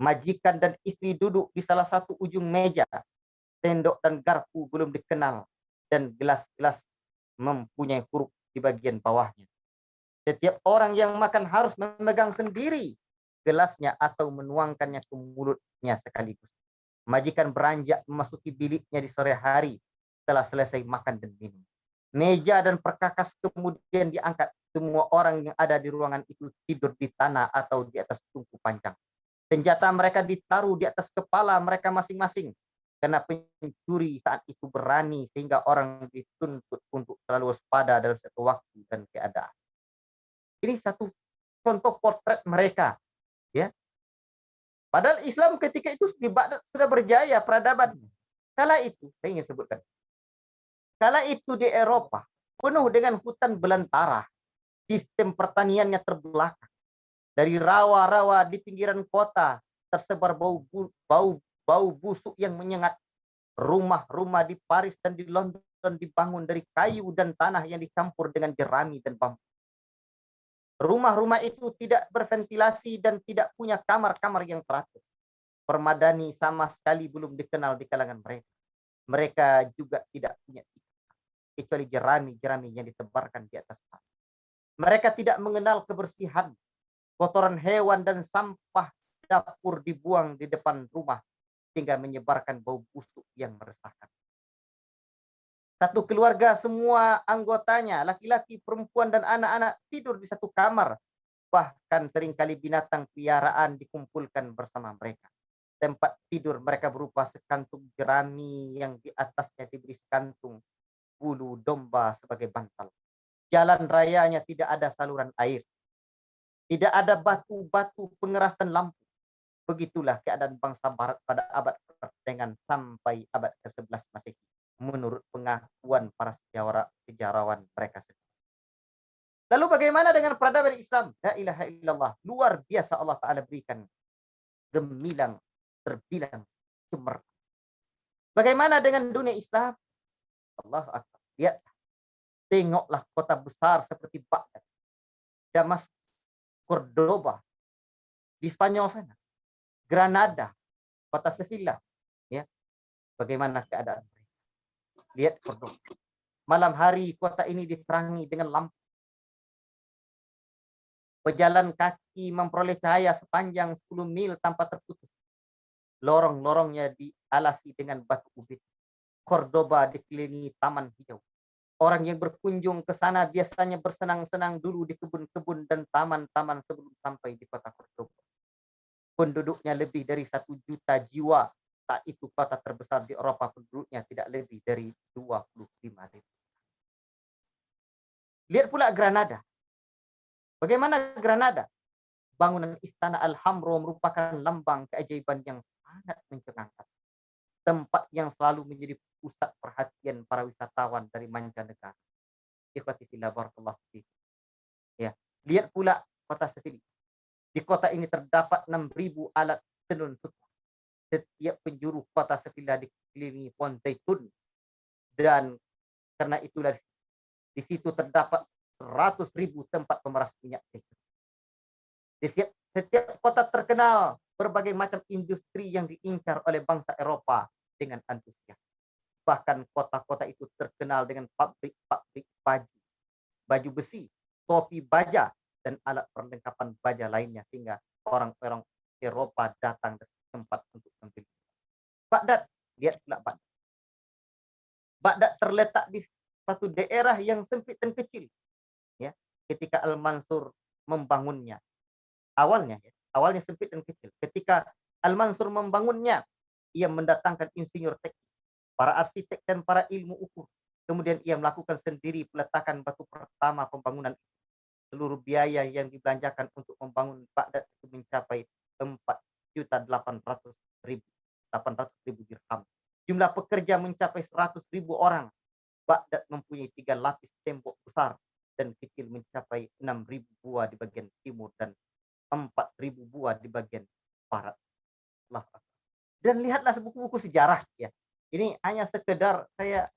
Majikan dan istri duduk di salah satu ujung meja. Sendok dan garpu belum dikenal, dan gelas-gelas mempunyai huruf di bagian bawahnya. Setiap orang yang makan harus memegang sendiri gelasnya atau menuangkannya ke mulutnya sekaligus. Majikan beranjak memasuki biliknya di sore hari setelah selesai makan dan minum. Meja dan perkakas kemudian diangkat. Semua orang yang ada di ruangan itu tidur di tanah atau di atas tungku panjang. Senjata mereka ditaruh di atas kepala mereka masing-masing. Karena pencuri saat itu berani sehingga orang dituntut untuk selalu waspada dalam satu waktu dan keadaan. Ini satu contoh potret mereka, ya. Padahal Islam ketika itu di Baghdad sudah berjaya peradaban. Kala itu, saya ingin sebutkan. Kala itu di Eropa penuh dengan hutan belantara. Sistem pertaniannya terbelakang. Dari rawa-rawa di pinggiran kota tersebar bau busuk yang menyengat. Rumah-rumah di Paris dan di London dibangun dari kayu dan tanah yang dicampur dengan jerami dan bambu. Rumah-rumah itu tidak berventilasi dan tidak punya kamar-kamar yang teratur. Permadani sama sekali belum dikenal di kalangan mereka. Mereka juga tidak punya kecuali jerami-jerami yang ditebarkan di atas tanah. Mereka tidak mengenal kebersihan. Kotoran hewan dan sampah dapur dibuang di depan rumah sehingga menyebarkan bau busuk yang meresahkan. Satu keluarga semua anggotanya, laki-laki, perempuan, dan anak-anak tidur di satu kamar. Bahkan seringkali binatang piaraan dikumpulkan bersama mereka. Tempat tidur mereka berupa sekantung jerami yang di atasnya diberi sekantung bulu domba sebagai bantal. Jalan rayanya tidak ada saluran air. Tidak ada batu-batu pengeras dan lampu. Begitulah keadaan bangsa Barat pada abad pertengahan sampai abad ke-11 Masehi. Menurut pengakuan para sejarawan mereka sendiri. Lalu bagaimana dengan peradaban Islam? La ilaha illallah. Luar biasa Allah Ta'ala berikan. Gemilang, terbilang, cemerlang. Bagaimana dengan dunia Islam? Allah Akbar. Lihat. Tengoklah kota besar seperti Baghdad, Damaskus, Cordoba, di Spanyol sana, Granada, kota Sevilla, ya. Bagaimana keadaan mereka? Lihat Cordoba. Malam hari kota ini diterangi dengan lampu. Pejalan kaki memperoleh cahaya sepanjang 10 mil tanpa terputus. Lorong-lorongnya dialasi dengan batu ubin. Cordoba dikelilingi taman hijau. Orang yang berkunjung ke sana biasanya bersenang-senang dulu di kebun-kebun dan taman-taman sebelum sampai di kota Cordoba. Penduduknya lebih dari 1 juta jiwa. Saat itu kota terbesar di Eropa, penduduknya tidak lebih dari 25.000. Lihat pula Granada. Bagaimana Granada? Bangunan Istana Alhambra merupakan lambang keajaiban yang sangat mencengangkan. Tempat yang selalu menjadi pusat perhatian para wisatawan dari mancanegara. Ikhwati fillah barakallahu fiikum. Ya, lihat pula kota Sevilla. Di kota ini terdapat 6.000 alat tenun sutra. Setiap penjuru kota Sevilla dikelilingi pohon zaitun, dan karena itulah di situ terdapat 100.000 tempat pemeras minyak zaitun. Di setiap kota terkenal berbagai macam industri yang diincar oleh bangsa Eropa dengan antusias. Bahkan kota-kota itu terkenal dengan pabrik-pabrik baju, baju besi, topi baja, dan alat perlengkapan baja lainnya, sehingga orang-orang Eropa datang ke tempat untuk membeli. Baghdad, lihat pula Baghdad. Baghdad terletak di satu daerah yang sempit dan kecil. Ya, ketika Al-Mansur membangunnya, awalnya sempit dan kecil. Ketika Al-Mansur membangunnya, ia mendatangkan insinyur teknik, para arsitek dan para ilmu ukur. Kemudian ia melakukan sendiri peletakan batu pertama pembangunan. Seluruh biaya yang dibelanjakan untuk membangun Baghdad itu mencapai 4.800.000 dirham. Jumlah pekerja mencapai 100.000 orang. Baghdad mempunyai 3 lapis tembok besar dan kecil mencapai 6.000 buah di bagian timur dan 4.000 buah di bagian barat. Dan lihatlah buku-buku sejarah ya. Ini hanya sekedar saya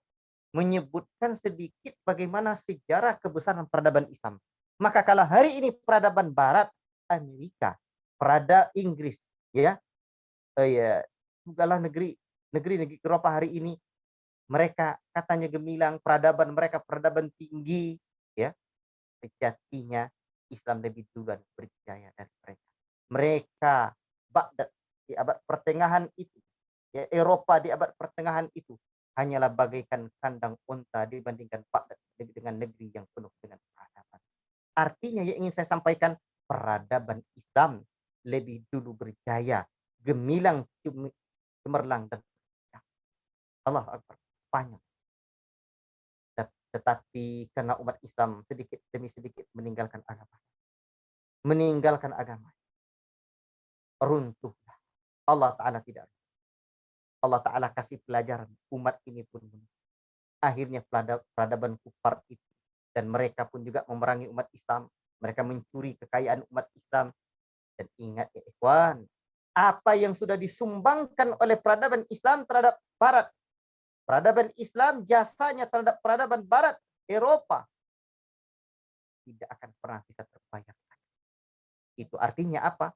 menyebutkan sedikit bagaimana sejarah kebesaran peradaban Islam. Maka kalau hari ini peradaban Barat, Amerika, Inggris, ya, segala negeri Eropa hari ini, mereka katanya gemilang peradaban mereka peradaban tinggi, ya. Sejatinya Islam lebih duluan berjaya dari mereka. Mereka Baghdad di abad pertengahan itu, ya, Eropa di abad pertengahan itu hanyalah bagaikan kandang unta dibandingkan Baghdad dengan negeri yang penuh dengan peradaban. Artinya yang ingin saya sampaikan, peradaban Islam lebih dulu berjaya, gemilang, cemerlang, dan Allah Akbar, Spanyol. Tetapi karena umat Islam sedikit demi sedikit meninggalkan agama, runtuhlah. Allah Ta'ala tidak. Allah Ta'ala kasih pelajaran, umat ini pun akhirnya peradaban kufar itu, dan mereka pun juga memerangi umat Islam, mereka mencuri kekayaan umat Islam. Dan ingat ya ikhwan, apa yang sudah disumbangkan oleh peradaban Islam terhadap Barat, peradaban Islam jasanya terhadap peradaban Barat, Eropa, tidak akan pernah bisa terbayarkan. Itu artinya apa?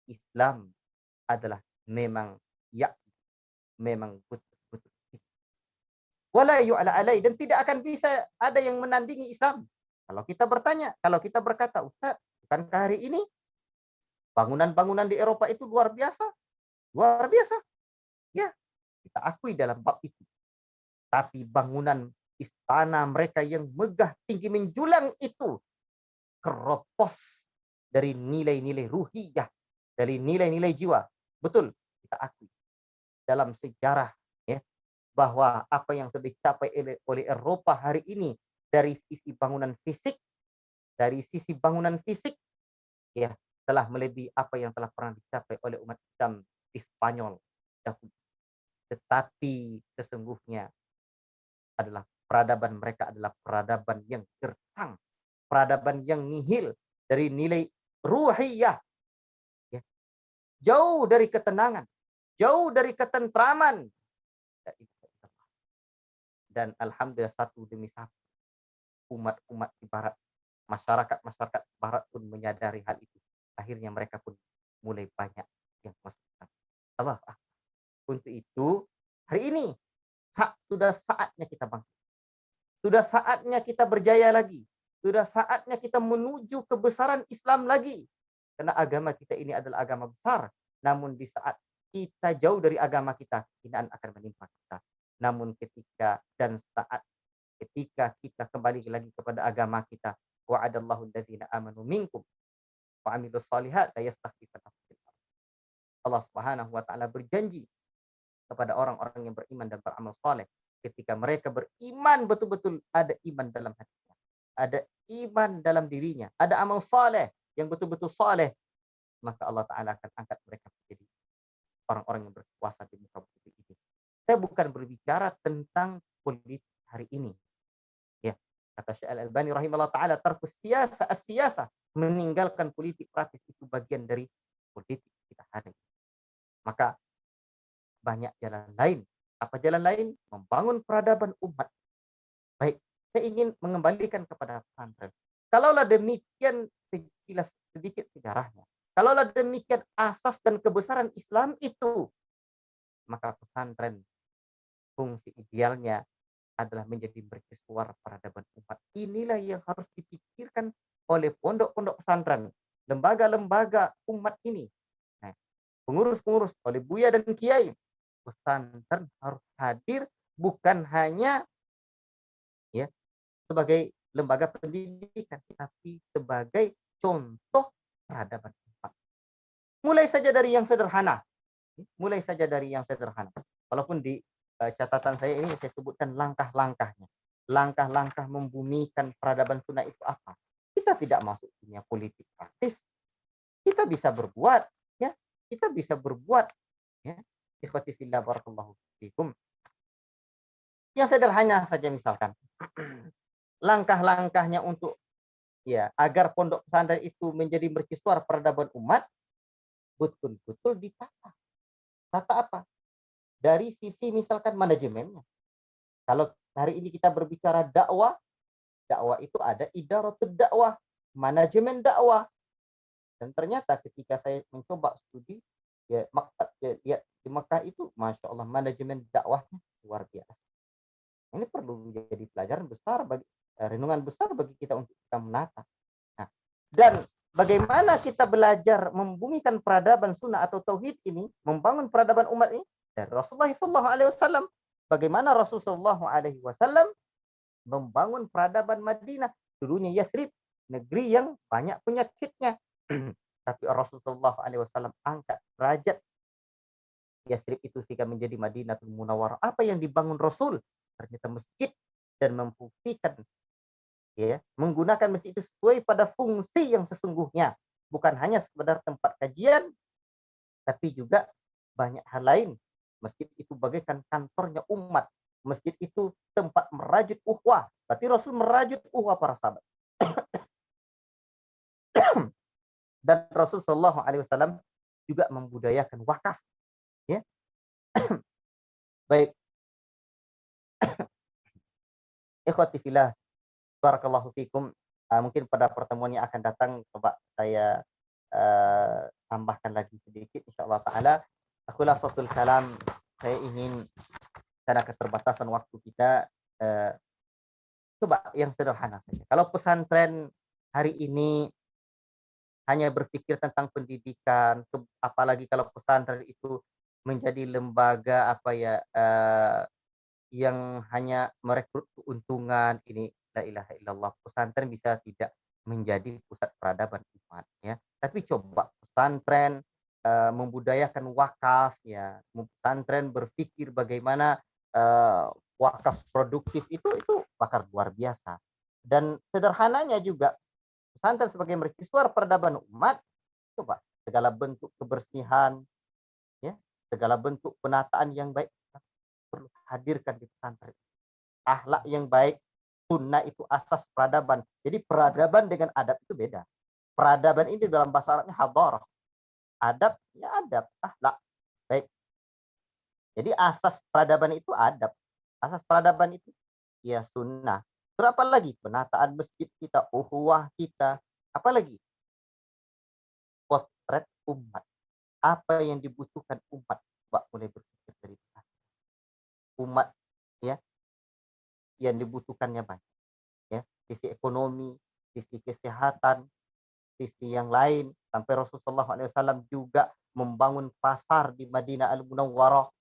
Islam adalah memang betul-betul. Wala yu'la alai, dan tidak akan bisa ada yang menandingi Islam. Kalau kita bertanya, kalau kita berkata, Ustaz, bukankah hari ini bangunan-bangunan di Eropa itu luar biasa? Luar biasa. Ya, kita akui dalam bab itu. Tapi bangunan istana mereka yang megah tinggi menjulang itu keropos dari nilai-nilai ruhiyah, dari nilai-nilai jiwa. Betul, kita akui dalam sejarah ya, bahwa apa yang sudah dicapai oleh Eropa hari ini dari sisi bangunan fisik, ya, telah melebihi apa yang telah pernah dicapai oleh umat Islam di Spanyol dahulu. Tetapi sesungguhnya peradaban mereka adalah peradaban yang gersang, peradaban yang nihil dari nilai ruhiyah, ya. Jauh dari ketenangan, jauh dari ketentraman. Dan alhamdulillah satu demi satu umat-umat di Barat, masyarakat Barat pun menyadari hal itu. Akhirnya mereka pun mulai banyak yang masuk Allah. Untuk itu hari ini sudah saatnya kita bangkit. Sudah saatnya kita berjaya lagi. Sudah saatnya kita menuju kebesaran Islam lagi. Karena agama kita ini adalah agama besar. Namun di saat kita jauh dari agama kita, hinaan akan menimpa kita. Namun ketika kita kembali lagi kepada agama kita, wa'adallahu allazina amanu minkum wa amilus solihat la yastakhlifannahum fil ardh. Allah Subhanahu wa taala berjanji kepada orang-orang yang beriman dan beramal saleh, ketika mereka beriman betul-betul ada iman dalam hatinya, ada iman dalam dirinya, ada amal saleh yang betul-betul saleh, maka Allah Ta'ala akan angkat mereka menjadi orang-orang yang berkuasa di muka bumi ini. Saya bukan berbicara tentang politik hari ini. Ya, kata Syekh Al-Albani rahimahullah ta'ala, tarkus siyasa, meninggalkan politik praktis itu bagian dari politik kita hari ini. Maka banyak jalan lain. Apa jalan lain? Membangun peradaban umat. Baik, saya ingin mengembalikan kepada pesantren. Kalaulah demikian sekilas sedikit sejarahnya. Kalaulah demikian asas dan kebesaran Islam itu, maka pesantren fungsi idealnya adalah menjadi mercusuar peradaban umat. Inilah yang harus dipikirkan oleh pondok-pondok pesantren, lembaga-lembaga umat ini. Nah, pengurus-pengurus oleh Buya dan Kiai, pesantren harus hadir bukan hanya ya sebagai lembaga pendidikan, tapi sebagai contoh peradaban umat. Mulai saja dari yang sederhana, mulai saja dari yang sederhana. Walaupun di catatan saya ini saya sebutkan langkah-langkahnya. Langkah-langkah membumikan peradaban sunnah itu apa? Kita tidak masuk dunia politik praktis. Kita bisa berbuat, ya. Kita bisa berbuat, ya. Ikhwati fillah barakallahu fikum. Yang sederhana saja misalkan. Langkah-langkahnya untuk ya agar pondok pesantren itu menjadi mercusuar peradaban umat betul-betul ditata. Tata apa? Dari sisi misalkan manajemennya. Kalau hari ini kita berbicara dakwah, dakwah itu ada idaratul dakwah, manajemen dakwah. Dan ternyata ketika saya mencoba studi ya, di Mekah itu Masya Allah manajemen dakwahnya luar biasa. Ini perlu menjadi pelajaran besar bagi renungan besar bagi kita untuk kita menata. Nah, dan bagaimana kita belajar membumikan peradaban sunnah atau tauhid ini, membangun peradaban umat ini dari Rasulullah SAW. Bagaimana Rasulullah SAW membangun peradaban Madinah, dulunya Yathrib, negeri yang banyak penyakitnya. Tapi Rasulullah SAW angkat derajat Yathrib itu sehingga menjadi Madinatul Munawwarah. Apa yang dibangun Rasul? Ternyata masjid dan membuktikan ya, menggunakan masjid itu sesuai pada fungsi yang sesungguhnya. Bukan hanya sekedar tempat kajian, tapi juga banyak hal lain. Masjid itu bagaikan kantornya umat. Masjid itu tempat merajut ukhuwah. Berarti Rasul merajut ukhuwah para sahabat. Dan Rasul Shallallahu Alaihi Wasallam juga membudayakan wakaf. Ya, baik. Ikhwati fillah, barakallahu fikum. Mungkin pada pertemuan yang akan datang coba saya tambahkan lagi sedikit insyaallah taala. Khulasatul kalam, saya ingin karena keterbatasan waktu kita coba yang sederhana saja. Kalau pesantren hari ini hanya berpikir tentang pendidikan, apalagi kalau pesantren itu menjadi lembaga apa ya yang hanya merekrut keuntungan, ini la ilaha illallah. Pesantren bisa tidak menjadi pusat peradaban umat ya. Tapi coba pesantren membudayakan wakaf ya. Pesantren berpikir bagaimana wakaf produktif itu bakal luar biasa. Dan sederhananya juga pesantren sebagai mercusuar peradaban umat, coba segala bentuk kebersihan ya, segala bentuk penataan yang baik perlu hadirkan di pesantren. Akhlak yang baik, sunnah itu asas peradaban. Jadi peradaban dengan adab itu beda. Peradaban ini dalam bahasa Arabnya hadarah. Adab ya adab, akhlak. Baik. Jadi asas peradaban itu adab. Asas peradaban itu ya sunnah. Terus apa lagi? Penataan masjid kita, ukhuwah kita. Apalagi? Potret umat. Apa yang dibutuhkan umat? Coba mulai berpikir dari sana. Umat ya yang dibutuhkannya banyak ya, sisi ekonomi, sisi kesehatan, sisi yang lain, sampai Rasulullah SAW juga membangun pasar di Madinah Al-Munawwarah.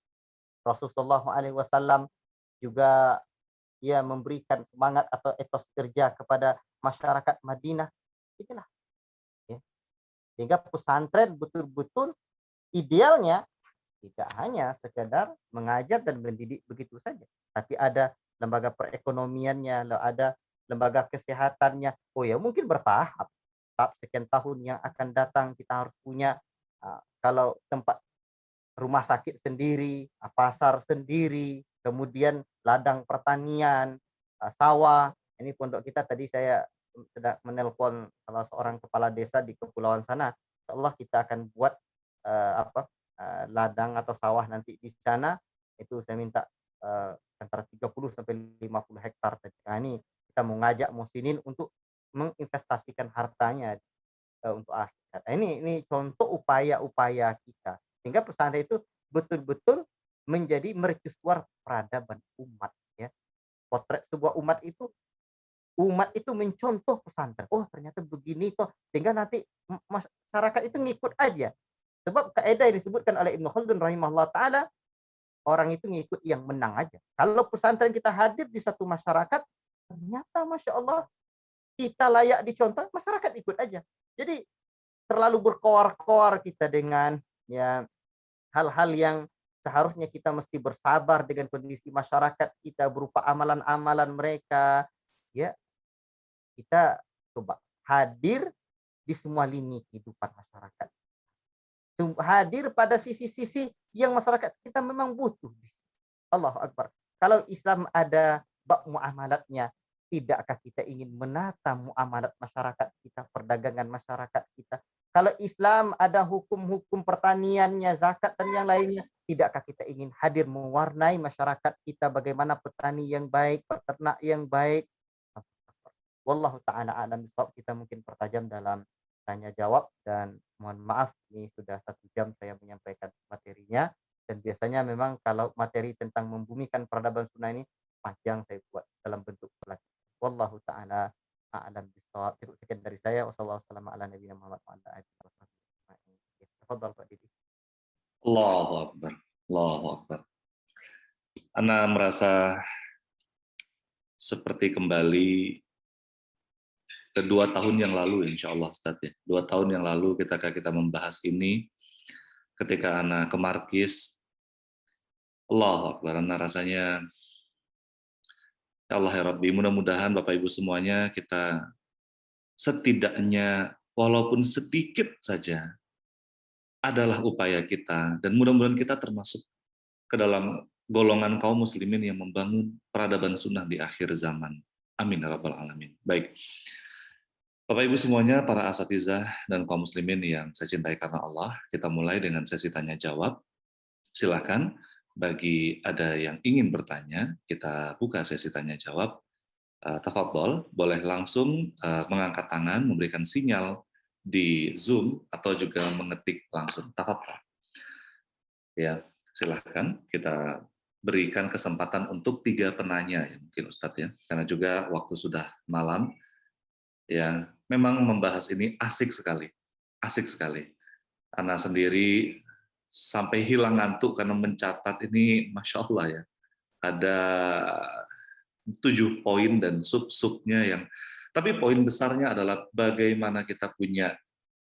Rasulullah SAW juga ya memberikan semangat atau etos kerja kepada masyarakat Madinah. Itulah ya. Sehingga pesantren betul-betul idealnya tidak hanya sekedar mengajar dan mendidik begitu saja, tapi ada lembaga perekonomiannya, ada lembaga kesehatannya. Oh ya, mungkin bertahap. Tahap sekian tahun yang akan datang kita harus punya kalau tempat rumah sakit sendiri, pasar sendiri, kemudian ladang pertanian, sawah. Ini pondok kita tadi saya sedang menelpon salah seorang kepala desa di kepulauan sana. Insyaallah kita akan buat ladang atau sawah nanti di sana. Itu saya minta antara 30 sampai 50 hektar tadi. Nah, ini kita mau ngajak muslimin untuk menginvestasikan hartanya untuk akhirat. Nah, ini contoh upaya-upaya kita. Sehingga pesantren itu betul-betul menjadi mercusuar peradaban umat ya. Potret sebuah umat itu mencontoh pesantren. Oh, ternyata begini toh, sehingga nanti masyarakat itu ngikut aja. Sebab kaidah yang disebutkan oleh Ibnu Khaldun rahimahullah taala, orang itu ngikut yang menang aja. Kalau pesantren kita hadir di satu masyarakat, ternyata Masya Allah, kita layak dicontoh, masyarakat ikut aja. Jadi terlalu berkoar-koar kita dengan ya hal-hal yang seharusnya kita mesti bersabar dengan kondisi masyarakat kita berupa amalan-amalan mereka. Ya, kita coba hadir di semua lini kehidupan masyarakat. Hadir pada sisi-sisi yang masyarakat kita memang butuh. Allahu Akbar. Kalau Islam ada bab muamalatnya, tidakkah kita ingin menata muamalat masyarakat kita, perdagangan masyarakat kita? Kalau Islam ada hukum-hukum pertaniannya, zakat dan yang lainnya, tidakkah kita ingin hadir mewarnai masyarakat kita bagaimana petani yang baik, peternak yang baik? Wallahu taala alam bisawab. Kita mungkin pertajam dalam tanya jawab dan mohon maaf ini sudah 1 jam saya menyampaikan materinya, dan biasanya memang kalau materi tentang membumikan peradaban sunnah ini panjang saya buat dalam bentuk pelajaran. Wallahu taala a'lam bisawab. Cukup sekian dari saya. Wassalamualaikum warahmatullahi wabarakatuh. Tafadhal Pak Didi. Allahu Akbar. Allahu Akbar. Ana merasa seperti kembali ke 2 tahun yang lalu, insya Allah Ustaz ya. 2 tahun yang lalu ketika kita membahas ini, ketika Ana ke Markis, Allahu Akbar, Ana rasanya, ya Allah ya Rabbi, mudah-mudahan Bapak Ibu semuanya kita setidaknya walaupun sedikit saja adalah upaya kita, dan mudah-mudahan kita termasuk ke dalam golongan kaum muslimin yang membangun peradaban sunnah di akhir zaman. Amin ya rabbal alamin. Baik. Bapak Ibu semuanya, para asatizah dan kaum muslimin yang saya cintai karena Allah, kita mulai dengan sesi tanya jawab. Silakan bagi ada yang ingin bertanya, kita buka sesi tanya jawab. Tafadhol, boleh langsung mengangkat tangan, memberikan sinyal di Zoom atau juga mengetik langsung. Tafadhol. Ya, silakan kita berikan kesempatan untuk 3 penanya ya, mungkin Ustadz ya, karena juga waktu sudah malam. Ya, memang membahas ini asik sekali. Ana sendiri sampai hilang ngantuk karena mencatat ini, Masya Allah ya. Ada 7 poin dan sub-subnya yang, tapi poin besarnya adalah bagaimana kita punya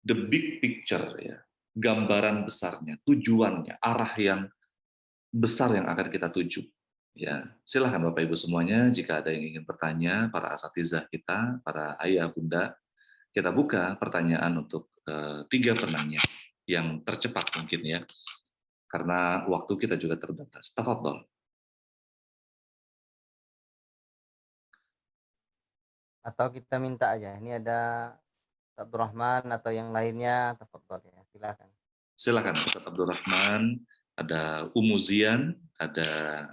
the big picture ya, gambaran besarnya, tujuannya, arah yang besar yang akan kita tuju. Ya, silahkan Bapak Ibu semuanya, jika ada yang ingin bertanya, para asatizah kita, para ayah bunda, kita buka pertanyaan untuk 3 penanya yang tercepat mungkin ya, karena waktu kita juga terbatas. Tafadhol. Atau kita minta aja, ini ada Abdurrahman atau yang lainnya, tafadhol ya, silakan. Silakan Ustaz Abdurrahman, ada Umuzian, ada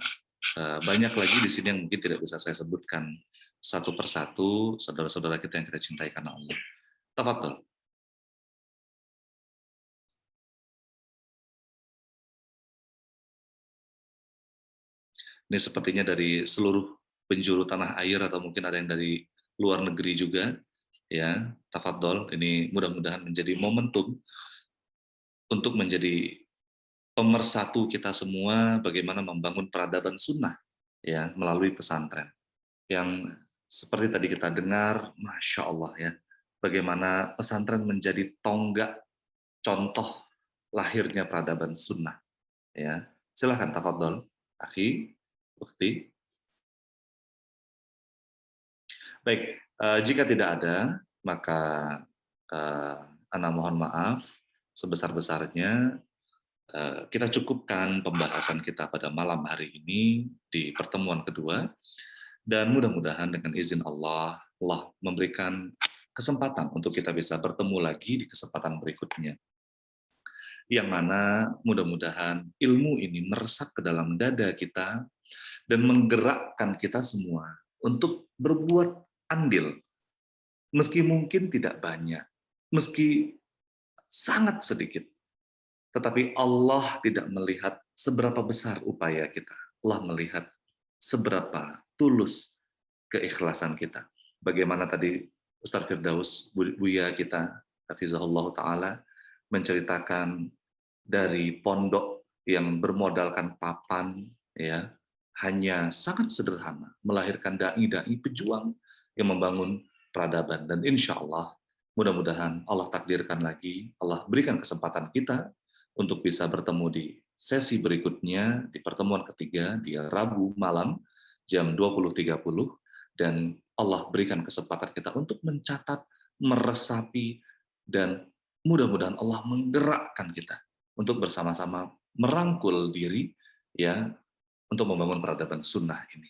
banyak lagi di sini yang mungkin tidak bisa saya sebutkan satu persatu, saudara-saudara kita yang kita cintai karena Allah. Tafadhol. Ini sepertinya dari seluruh penjuru tanah air atau mungkin ada yang dari luar negeri juga. Ya, tafadhol. Ini mudah-mudahan menjadi momentum untuk menjadi pemersatu kita semua bagaimana membangun peradaban sunnah ya melalui pesantren. Yang seperti tadi kita dengar, Masya Allah ya, bagaimana pesantren menjadi tonggak contoh lahirnya peradaban sunnah. Ya, silahkan tafadhol, akhi, ukti. Baik, jika tidak ada, maka ana mohon maaf sebesar-besarnya. Kita cukupkan pembahasan kita pada malam hari ini di pertemuan kedua, dan mudah-mudahan dengan izin Allah, Allah memberikan kesempatan untuk kita bisa bertemu lagi di kesempatan berikutnya, yang mana mudah-mudahan ilmu ini meresap ke dalam dada kita dan menggerakkan kita semua untuk berbuat andil, meski mungkin tidak banyak, meski sangat sedikit. Tetapi Allah tidak melihat seberapa besar upaya kita. Allah melihat seberapa tulus keikhlasan kita. Bagaimana tadi Ustaz Firdaus, Buya kita, Hafizahullah Ta'ala, menceritakan dari pondok yang bermodalkan papan, ya, hanya sangat sederhana, melahirkan dai-dai pejuang yang membangun peradaban. Dan insya Allah, mudah-mudahan Allah takdirkan lagi, Allah berikan kesempatan kita untuk bisa bertemu di sesi berikutnya, di pertemuan ketiga, di Rabu malam, jam 20.30, dan Allah berikan kesempatan kita untuk mencatat, meresapi, dan mudah-mudahan Allah menggerakkan kita untuk bersama-sama merangkul diri, ya, untuk membangun peradaban sunnah ini.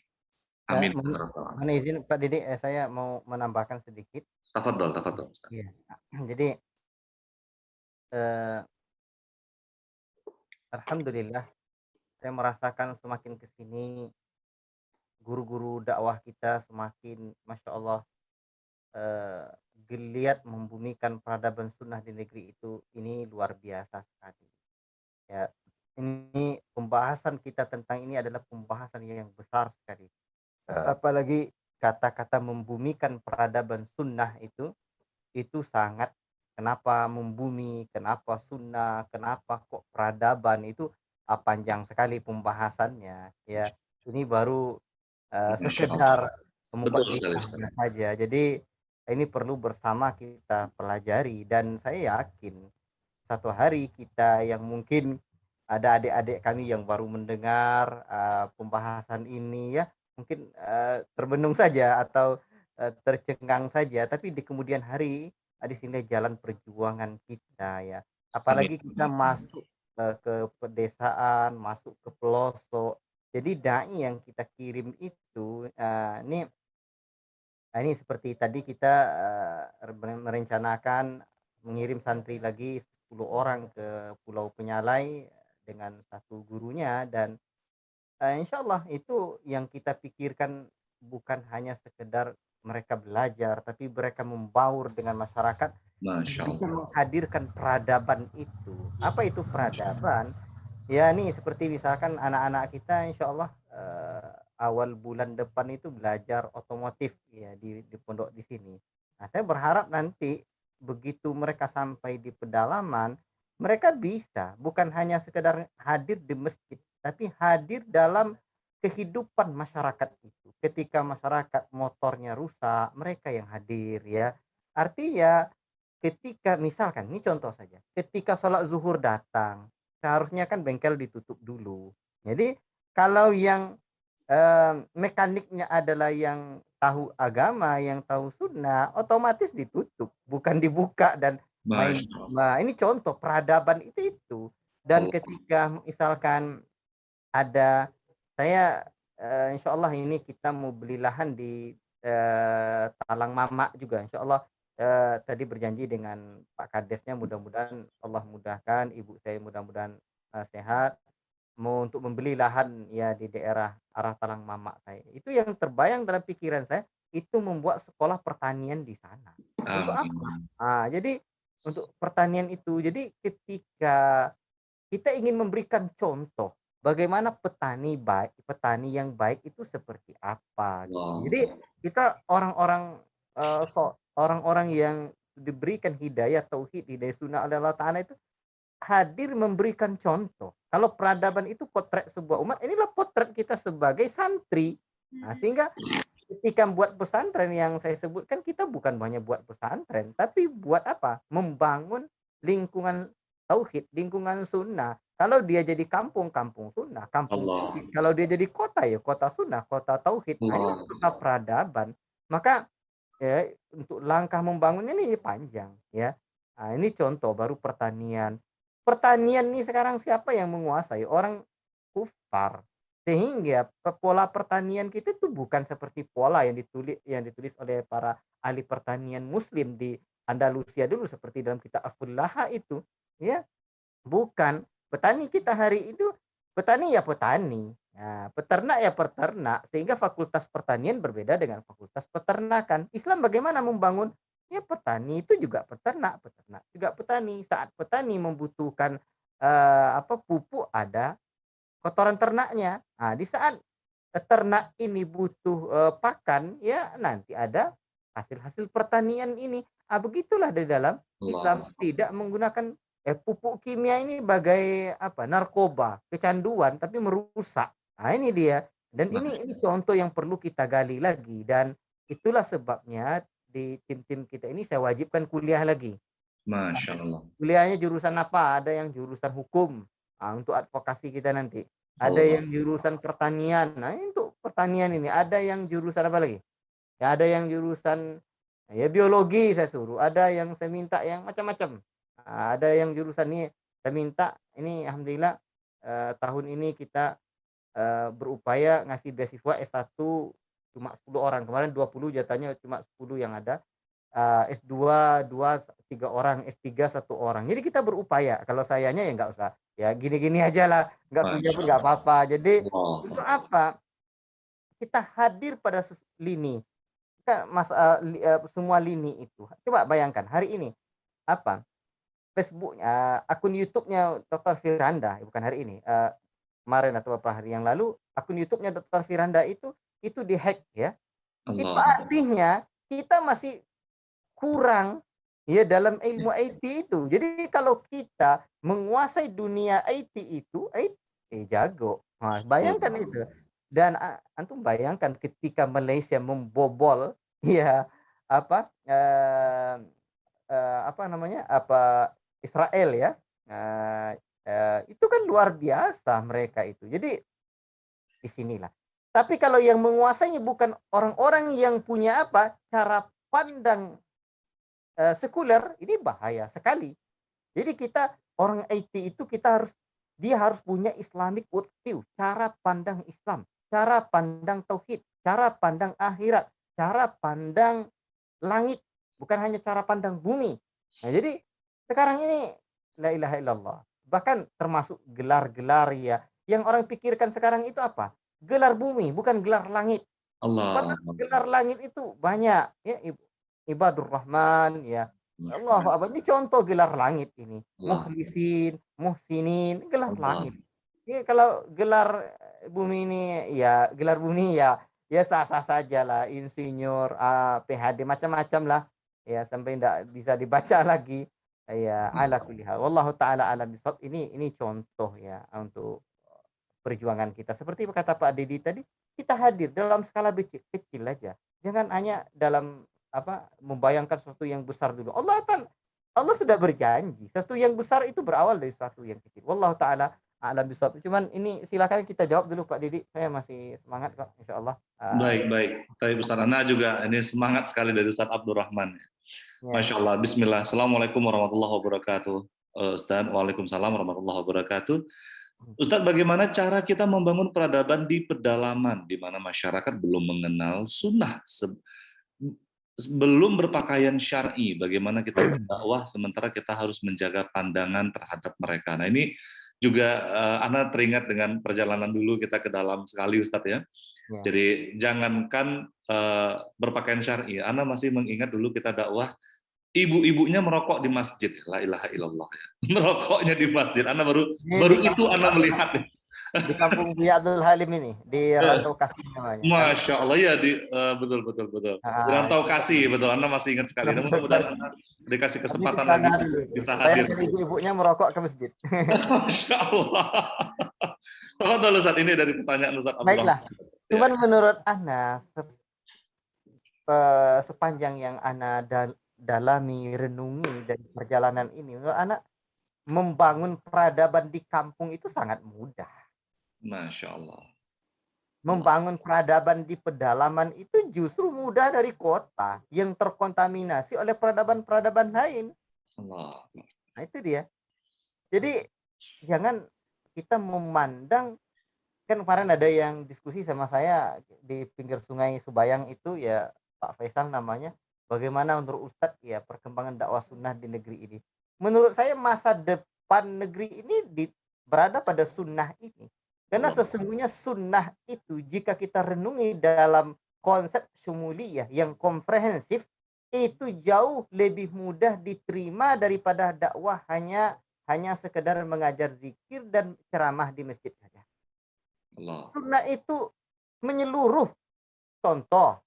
Ya, Amin. mohon izin Pak Didi, saya mau menambahkan sedikit. Tafadhol, tafadhol, Ustaz. Iya. Jadi alhamdulillah saya merasakan semakin ke sini guru-guru dakwah kita semakin masya Allah eh, geliat membumikan peradaban sunnah di negeri itu, ini luar biasa sekali. Ya, ini pembahasan kita tentang ini adalah pembahasan yang besar sekali. Apalagi kata-kata membumikan peradaban sunnah itu sangat, kenapa membumi, kenapa sunnah, kenapa kok peradaban itu, panjang sekali pembahasannya ya. Ini baru Masya Allah. sekedar Betul sekali, Ustaz. mukadimahnya saja. Jadi ini perlu bersama kita pelajari, dan saya yakin satu hari kita yang mungkin ada adik-adik kami yang baru mendengar pembahasan ini ya, mungkin terbenung saja atau tercengang saja, tapi di kemudian hari di sini jalan perjuangan kita ya. Amin. Apalagi kita masuk ke pedesaan, masuk ke pelosok. Jadi dai yang kita kirim itu ini seperti tadi kita merencanakan mengirim santri lagi 10 orang ke Pulau Penyalai dengan satu gurunya, dan insya Allah itu yang kita pikirkan bukan hanya sekedar mereka belajar, tapi mereka membaur dengan masyarakat, Masya bisa Allah. menghadirkan peradaban itu. Apa itu peradaban? Ya nih seperti misalkan anak-anak kita insya Allah awal bulan depan itu belajar otomotif ya di pondok di sini. Nah, saya berharap nanti begitu mereka sampai di pedalaman, mereka bisa bukan hanya sekedar hadir di masjid, tapi hadir dalam kehidupan masyarakat itu. Ketika masyarakat motornya rusak, mereka yang hadir ya. Artinya ketika misalkan ini contoh saja, ketika sholat zuhur datang, seharusnya kan bengkel ditutup dulu. Jadi kalau yang mekaniknya adalah yang tahu agama, yang tahu sunnah, otomatis ditutup, bukan dibuka dan main. Masya Allah. Nah, ini contoh peradaban itu. Dan Allah. ketika misalkan ada, saya insya Allah ini kita mau beli lahan di Talang Mama juga, insya Allah tadi berjanji dengan Pak Kadesnya, mudah-mudahan Allah mudahkan, ibu saya mudah-mudahan sehat, mau untuk membeli lahan ya di daerah arah Talang Mama saya. Itu yang terbayang dalam pikiran saya, itu membuat sekolah pertanian di sana. Untuk apa? Amin. Jadi untuk pertanian itu. Jadi ketika kita ingin memberikan contoh bagaimana petani yang baik itu seperti apa gitu. Allah. Jadi kita orang-orang orang-orang yang diberikan hidayah tauhid, hidayah sunnah oleh Allah Ta'ala itu hadir memberikan contoh. Kalau peradaban itu potret sebuah umat, inilah potret kita sebagai santri. Nah, sehingga ketika buat pesantren yang saya sebutkan, kita bukan hanya buat pesantren, tapi buat apa? Membangun lingkungan tauhid, lingkungan sunnah. Kalau dia jadi kampung, kampung sunnah, kampung Allah. tauhid. Kalau dia jadi kota, ya kota sunnah, kota tauhid. Nah, ini Allah. kota peradaban. Maka ya, untuk langkah membangun ini panjang ya. Nah, ini contoh baru pertanian. Pertanian nih sekarang siapa yang menguasai? Orang kufar. Sehingga pola pertanian kita itu bukan seperti pola yang ditulis oleh para ahli pertanian muslim di Andalusia dulu, seperti dalam kitab Aful-Laha itu, ya. Bukan. Petani kita hari itu, petani ya petani. Nah, peternak ya peternak, sehingga fakultas pertanian berbeda dengan fakultas peternakan. Islam bagaimana membangun? Ya petani itu juga peternak, peternak juga petani. Saat petani membutuhkan pupuk ada, kotoran ternaknya. Nah, di saat ternak ini butuh pakan, ya nanti ada hasil-hasil pertanian ini. Ah, begitulah di dalam Islam, Allah. tidak menggunakan pupuk kimia ini bagai apa, narkoba, kecanduan tapi merusak. Nah, ini dia. Dan ini contoh yang perlu kita gali lagi, dan itulah sebabnya di tim-tim kita ini saya wajibkan kuliah lagi. Masya Allah. Kuliahnya jurusan apa? Ada yang jurusan hukum, untuk advokasi kita nanti. Ada Allah. yang jurusan pertanian. Nah, untuk pertanian ini ada yang jurusan apa lagi? Ya, ada yang jurusan ya biologi saya suruh, ada yang saya minta yang macam-macam. Nah, ada yang jurusan ini saya minta ini alhamdulillah tahun ini kita berupaya ngasih beasiswa S1 cuma 10 orang. Kemarin 20 jatahnya cuma 10 yang ada. S2 2 3 orang, S3 1 orang. Jadi kita berupaya. Kalau sayanya ya nggak usah, ya gini-gini aja lah, nggak kuliah Masya pun nggak apa-apa. Jadi untuk Allah. apa? Kita hadir pada lini. Kita semua lini itu. Coba bayangkan hari ini apa? Facebook, akun YouTube-nya Dr. Firanda, bukan hari ini, kemarin atau beberapa hari yang lalu, akun YouTube-nya Dr. Firanda itu dihack ya. Itu Allah. artinya kita masih kurang ya dalam ilmu IT itu. Jadi kalau kita menguasai dunia IT itu, jago. Nah, bayangkan Allah. itu. Dan antum bayangkan ketika Malaysia membobol ya apa apa namanya? Apa Israel ya. Itu kan luar biasa mereka itu. Jadi di sinilah. Tapi kalau yang menguasainya bukan orang-orang yang punya apa? Cara pandang sekuler, ini bahaya sekali. Jadi kita orang IT itu kita harus dia harus punya Islamic worldview, cara pandang Islam, cara pandang tauhid, cara pandang akhirat, cara pandang langit, bukan hanya cara pandang bumi. Nah, jadi sekarang ini la ilaha illallah. Bahkan termasuk gelar-gelar ya yang orang pikirkan sekarang itu apa? Gelar bumi, bukan gelar langit. Allah. Padahal gelar langit itu banyak ya, Ibadur Rahman ya. Allahu Akbar. Ini contoh gelar langit ini. Allah. Mukhlisin, Muhsinin, gelar Allah. langit. Ini kalau gelar bumi ini ya gelar bumi ya ya sah-sah saja lah, insinyur, PhD macam-macam lah. Ya sampai tidak bisa dibaca lagi. Ya ala kulli hal. Wallahu taala alam bisawab. Ini contoh ya untuk perjuangan kita. Seperti kata Pak Dedi tadi, kita hadir dalam skala kecil aja. Jangan hanya dalam apa membayangkan sesuatu yang besar dulu. Allah sudah berjanji, sesuatu yang besar itu berawal dari sesuatu yang kecil. Wallahu taala a'lam bishawab. Cuman ini silakan kita jawab dulu Pak Didi. Saya masih semangat kok insyaallah. Baik, baik. Tapi Ustaz Ana juga ini semangat sekali dari Ustaz Abdurrahman. Ya. Masya Allah. Bismillah. Assalamualaikum warahmatullahi wabarakatuh. Ustaz, waalaikumsalam warahmatullahi wabarakatuh. Ustadz, bagaimana cara kita membangun peradaban di pedalaman, di mana masyarakat belum mengenal sunnah, belum berpakaian syar'i, bagaimana kita berdakwah sementara kita harus menjaga pandangan terhadap mereka. Nah ini juga Ana teringat dengan perjalanan dulu kita ke dalam sekali Ustadz ya. Ya. Jadi jangankan berpakaian syar'i, Ana masih mengingat dulu kita dakwah, ibu-ibunya merokok di masjid, la ilaha illallah ya. Merokoknya di masjid. Ana baru Ini di itu Ana melihat. di kampung Buya Abdul Halim ini, di Rantau Kasih namanya. Masya Allah ya, betul betul. Rantau Itu Kasih, betul. Anda masih ingat sekali. Namun mudah-mudahan Anda dikasih Tadi di kesempatan lagi sana dulu. bisa hadir. Bayangkan ibu-ibunya merokok ke masjid. Masya Allah. Apa dulu saat ini dari pertanyaan Ustaz Abdurrahman? Baiklah. Cuman menurut Ana sepanjang yang Ana dalami, renungi dari perjalanan ini, menurut Ana membangun peradaban di kampung itu sangat mudah. Masya Allah. Membangun peradaban di pedalaman itu justru mudah dari kota yang terkontaminasi oleh peradaban-peradaban lain. Allah. Nah itu dia. Jadi jangan kita memandang, kan kemarin ada yang diskusi sama saya di pinggir sungai Subayang itu ya, Pak Faisal namanya, bagaimana menurut Ustadz ya perkembangan dakwah sunnah di negeri ini. Menurut saya masa depan negeri ini berada pada sunnah ini. Karena sesungguhnya sunnah itu jika kita renungi dalam konsep syumuliyah yang komprehensif, itu jauh lebih mudah diterima daripada dakwah hanya sekedar mengajar zikir dan ceramah di masjid saja. Allah. Sunnah itu menyeluruh. Contoh.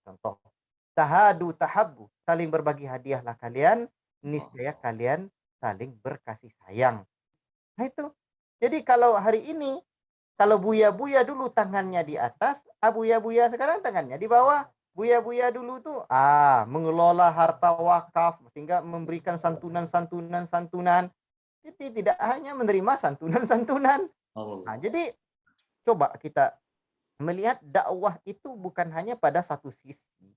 Tahadu tahabbu. Saling berbagi hadiahlah kalian. Niscaya Allah. kalian saling berkasih sayang. Nah itu. Jadi kalau hari ini, kalau Buya-Buya dulu tangannya di atas, Buya-Buya sekarang tangannya di bawah. Buya-Buya dulu tuh mengelola harta wakaf sehingga memberikan santunan. Jadi tidak hanya menerima santunan. Nah, Allah. jadi coba kita melihat dakwah itu bukan hanya pada satu sisi.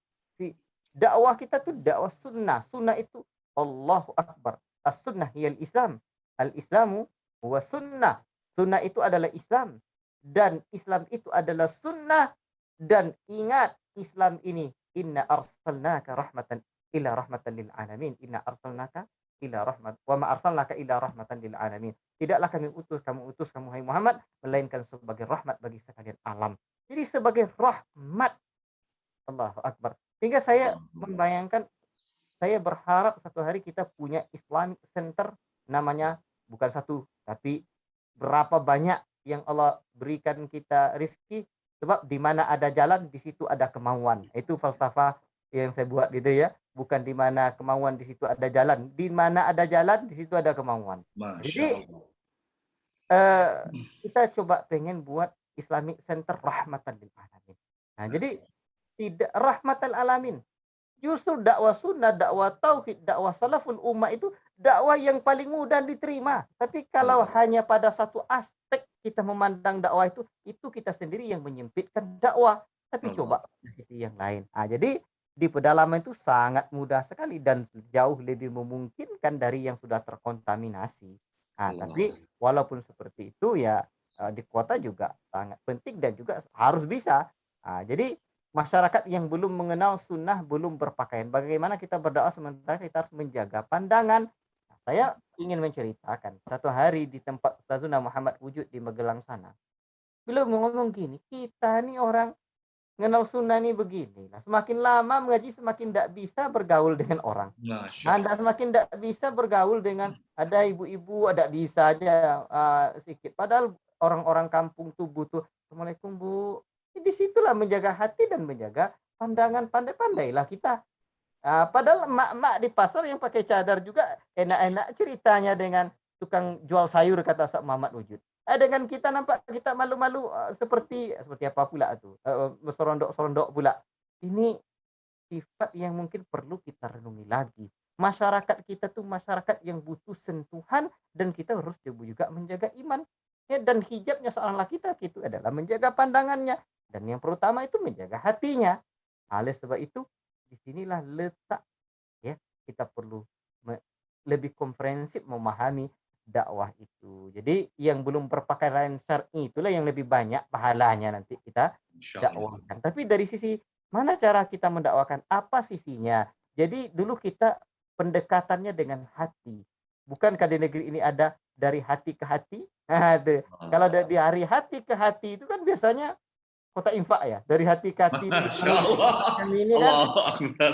Dakwah kita tuh dakwah sunnah. Sunnah itu Allahu Akbar. As-sunnah hiyal Islam. Al-Islamu huwa sunnah. Sunnah itu adalah Islam. Dan Islam itu adalah sunnah. Dan ingat Islam ini. Inna arsalnaka rahmatan ila rahmatan lil alamin. Inna arsalnaka ila rahmat. Wa ma arsalnaka ila rahmatan lil alamin. Tidaklah kamu utus kamu hai Muhammad melainkan sebagai rahmat bagi sekalian alam. Jadi sebagai rahmat. Allahu Akbar. Sehingga saya membayangkan, saya berharap satu hari kita punya Islamic Center, namanya bukan satu, tapi berapa banyak yang Allah berikan kita rizki, sebab di mana ada jalan, di situ ada kemauan. Itu falsafah yang saya buat gitu ya. Bukan di mana kemauan, di situ ada jalan. Di mana ada jalan, di situ ada kemauan. Masya Jadi Allah. kita coba pengen buat Islamic Center rahmatan lil alamin. Nah, jadi tidak rahmatan alamin. Justru dakwah sunnah, dakwah tauhid, dakwah salaful ummah itu dakwah yang paling mudah diterima. Tapi kalau hanya pada satu aspek kita memandang dakwah itu kita sendiri yang menyempitkan dakwah. Tapi Allah. coba di sisi yang lain. Jadi di pedalaman itu sangat mudah sekali dan jauh lebih memungkinkan dari yang sudah terkontaminasi. Tapi Allah. walaupun seperti itu ya di kota juga sangat penting dan juga harus bisa. Jadi masyarakat yang belum mengenal sunnah, belum berpakaian. Bagaimana kita berdakwah sementara kita harus menjaga pandangan. Saya ingin menceritakan, satu hari di tempat Ustazuna Muhammad Wujud di Magelang sana. Beliau ngomong gini, kita nih orang mengenal sunnah nih begini. Nah, semakin lama mengaji semakin tidak bisa bergaul dengan orang. Masya Anda Allah. semakin tidak bisa bergaul dengan ada ibu-ibu, ada bisa aja sedikit. Padahal orang-orang kampung tuh butuh, Assalamualaikum Bu. Di situlah menjaga hati dan menjaga pandangan, pandai-pandailah kita. Padahal emak-emak di pasar yang pakai cadar juga enak-enak ceritanya dengan tukang jual sayur kata Ustaz Muhammad Wujud. Dengan kita nampak kita malu-malu seperti apa pula tuh, serondok-serondok pula. Ini sifat yang mungkin perlu kita renungi lagi. Masyarakat kita tuh masyarakat yang butuh sentuhan dan kita harus juga menjaga iman. Ya, dan hijabnya seorang laki-laki itu adalah menjaga pandangannya dan yang pertama itu menjaga hatinya. Oleh sebab itu disinilah letak ya kita perlu lebih komprehensif memahami dakwah itu. Jadi yang belum berpakaian syar'i itulah yang lebih banyak pahalanya nanti kita Masya Allah. dakwahkan. Tapi dari sisi mana cara kita mendakwakan? Apa sisinya? Jadi dulu kita pendekatannya dengan hati. Bukankah di negeri ini ada dari hati ke hati? Kalau dari hari hati ke hati itu kan biasanya kota infak ya. Dari hati ke hati di Masya Allah. kami ini kan Allahu Akbar.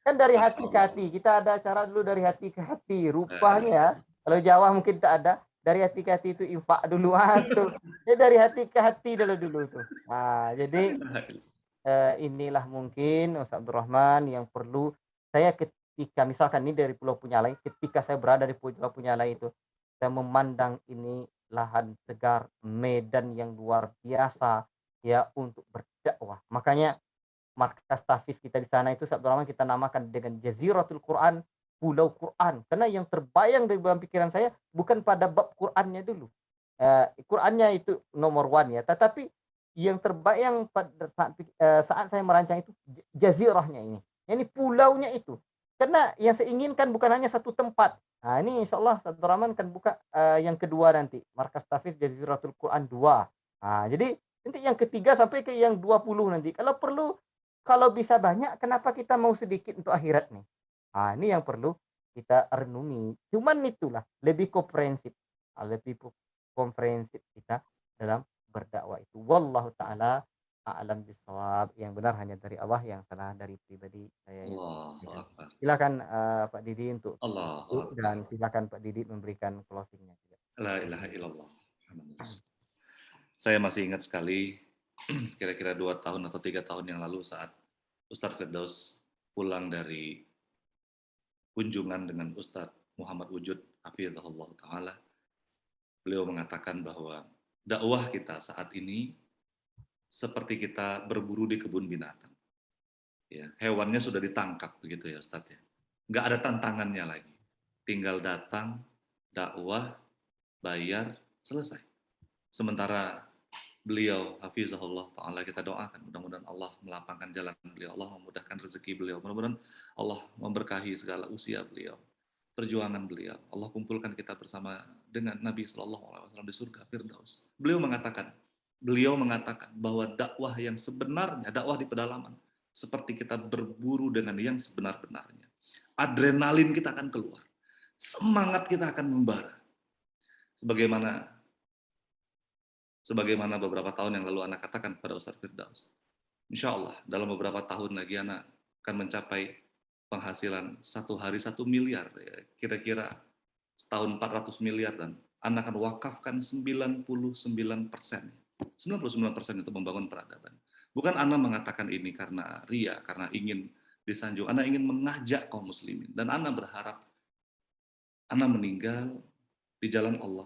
kan dari Masya hati ke Allah. hati. Kita ada acara dulu dari hati ke hati. La ilaha Rupanya kalau Jawa mungkin tak ada. Dari hati ke hati itu infak dulu tuh. Ya dari hati ke hati dulu tuh. Jadi illallah. inilah mungkin Ustaz Abdurrahman yang perlu saya ketika misalkan ini dari Pulau Punyalai, ketika saya berada di Pulau Punyalai itu, saya memandang ini lahan segar, medan yang luar biasa ya untuk berdakwah. Makanya markas tahfiz kita di sana itu Ustaz Abdurrahman kita namakan dengan Jaziratul Quran, Pulau Quran. Karena yang terbayang dari dalam pikiran saya bukan pada bab Qurannya dulu. Qurannya itu nomor one ya, tetapi yang terbayang pada saat saya merancang itu jazirahnya ini. Ini pulaunya itu. Karena yang saya inginkan bukan hanya satu tempat. Nah, ini insya Allah Ustaz Abdurrahman kan buka yang kedua nanti. Markas Tahfiz Jaziratul Quran 2. Jadi nanti yang ketiga sampai ke yang 20 nanti. Kalau perlu kalau bisa banyak, kenapa kita mau sedikit untuk akhirat nih? Ini yang perlu kita renungi. Cuman itulah lebih komprehensif, lebih komprehensif kita dalam berdakwah itu. Wallahu taala a'lam bissawab. Yang benar hanya dari Allah, yang salah dari pribadi saya yang Allahu menyampaikan. Akbar. Silakan Pak Didi untuk Allahu tutup Akbar. dan silakan Pak Didi memberikan closingnya juga. La ilaha illallah. Muhammadur Rasul. Saya masih ingat sekali, kira-kira 2 tahun atau 3 tahun yang lalu saat Ustadz Firdaus pulang dari kunjungan dengan Ustadz Muhammad Wujud, hafizahullah ta'ala, beliau mengatakan bahwa dakwah kita saat ini seperti kita berburu di kebun binatang. Ya, hewannya sudah ditangkap begitu ya Ustadz ya. Nggak ada tantangannya lagi. Tinggal datang, dakwah, bayar, selesai. Sementara beliau, hafizahullah ta'ala, kita doakan mudah-mudahan Allah melapangkan jalan beliau, Allah memudahkan rezeki beliau, mudah-mudahan Allah memberkahi segala usia beliau, perjuangan beliau. Allah kumpulkan kita bersama dengan Nabi SAW di surga Firdaus. Beliau mengatakan bahwa dakwah yang sebenarnya, dakwah di pedalaman, seperti kita berburu dengan yang sebenar-benarnya. Adrenalin kita akan keluar, semangat kita akan membara. Sebagaimana beberapa tahun yang lalu anak katakan kepada Ustadz Firdaus, insya Allah dalam beberapa tahun lagi anak akan mencapai penghasilan 1 hari 1 miliar, ya, kira-kira setahun 400 miliar, dan anak akan wakafkan 99%. 99% itu membangun peradaban. Bukan anak mengatakan ini karena ria, karena ingin disanjung. Anak ingin mengajak kaum muslimin, dan anak berharap anak meninggal di jalan Allah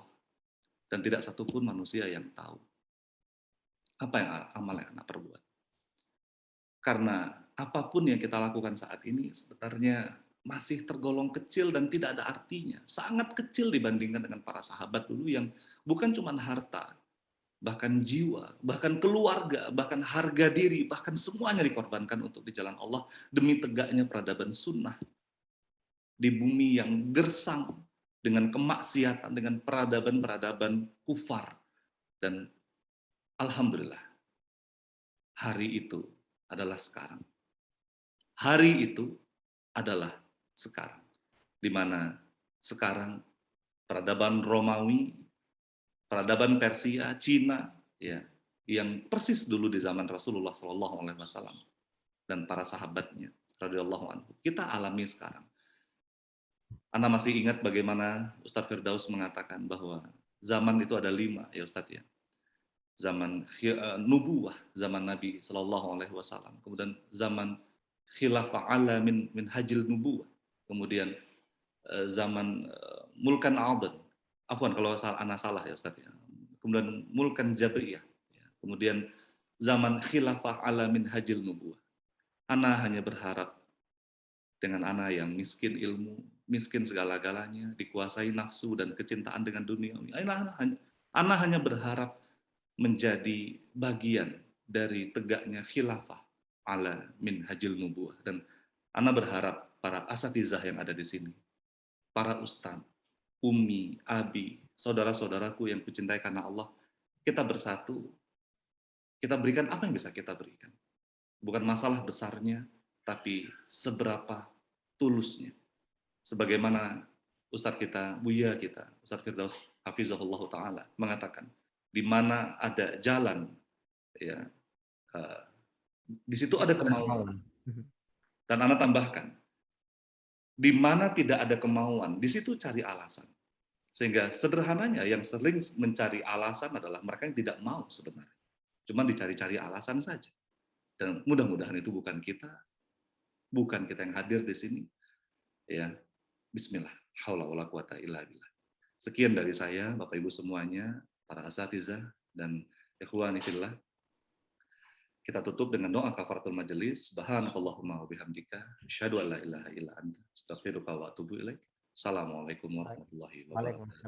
dan tidak satupun manusia yang tahu apa yang amal yang anak perbuat. Karena apapun yang kita lakukan saat ini sebenarnya masih tergolong kecil dan tidak ada artinya. Sangat kecil dibandingkan dengan para sahabat dulu yang bukan cuma harta, bahkan jiwa, bahkan keluarga, bahkan harga diri, bahkan semuanya dikorbankan untuk di jalan Allah demi tegaknya peradaban sunnah di bumi yang gersang dengan kemaksiatan, dengan peradaban-peradaban kufar. Dan alhamdulillah, hari itu adalah sekarang. Hari itu adalah sekarang. Di mana sekarang peradaban Romawi, peradaban Persia, Cina, ya, yang persis dulu di zaman Rasulullah SAW dan para sahabatnya, radhiyallahu anhu, kita alami sekarang. Anda masih ingat bagaimana Ustadz Firdaus mengatakan bahwa zaman itu ada 5, ya Ustadz ya. Zaman nubuwah, zaman Nabi Shallallahu Alaihi Wasallam. Kemudian zaman khilafah ala min hajil nubuwah. Kemudian zaman mulkan adhan. Afwan kalau ana salah ya Ustadz ya. Kemudian mulkan jabriyah. Kemudian zaman khilafah ala min hajil nubuwah. Ana hanya berharap dengan ana yang miskin ilmu, miskin segala-galanya, dikuasai nafsu dan kecintaan dengan dunia. Ana hanya berharap menjadi bagian dari tegaknya khilafah ala min hajil nubuwah. Dan ana berharap para asatizah yang ada di sini, para ustadz, umi, abi, saudara-saudaraku yang kucintai karena Allah, kita bersatu, kita berikan apa yang bisa kita berikan. Bukan masalah besarnya, tapi seberapa tulusnya. Sebagaimana Ustadz kita, Buya kita, Ustadz Firdaus Hafizahullah Ta'ala mengatakan, di mana ada jalan, ya, di situ ada kemauan. Dan Anda tambahkan, di mana tidak ada kemauan, di situ cari alasan. Sehingga sederhananya yang sering mencari alasan adalah mereka yang tidak mau sebenarnya. Cuma dicari-cari alasan saja. Dan mudah-mudahan itu bukan kita yang hadir di sini. Ya, Bismillah, haula wala quwata illa billah. Sekian dari saya, Bapak Ibu semuanya, para asatizah dan ikhwani fillah. Kita tutup dengan doa kafaratul majelis. Subhanakallahumma wa bihamdika, asyhadu an la ilaha illa anta, astaghfiruka wa atubu ilaik. Assalamualaikum warahmatullahi wabarakatuh.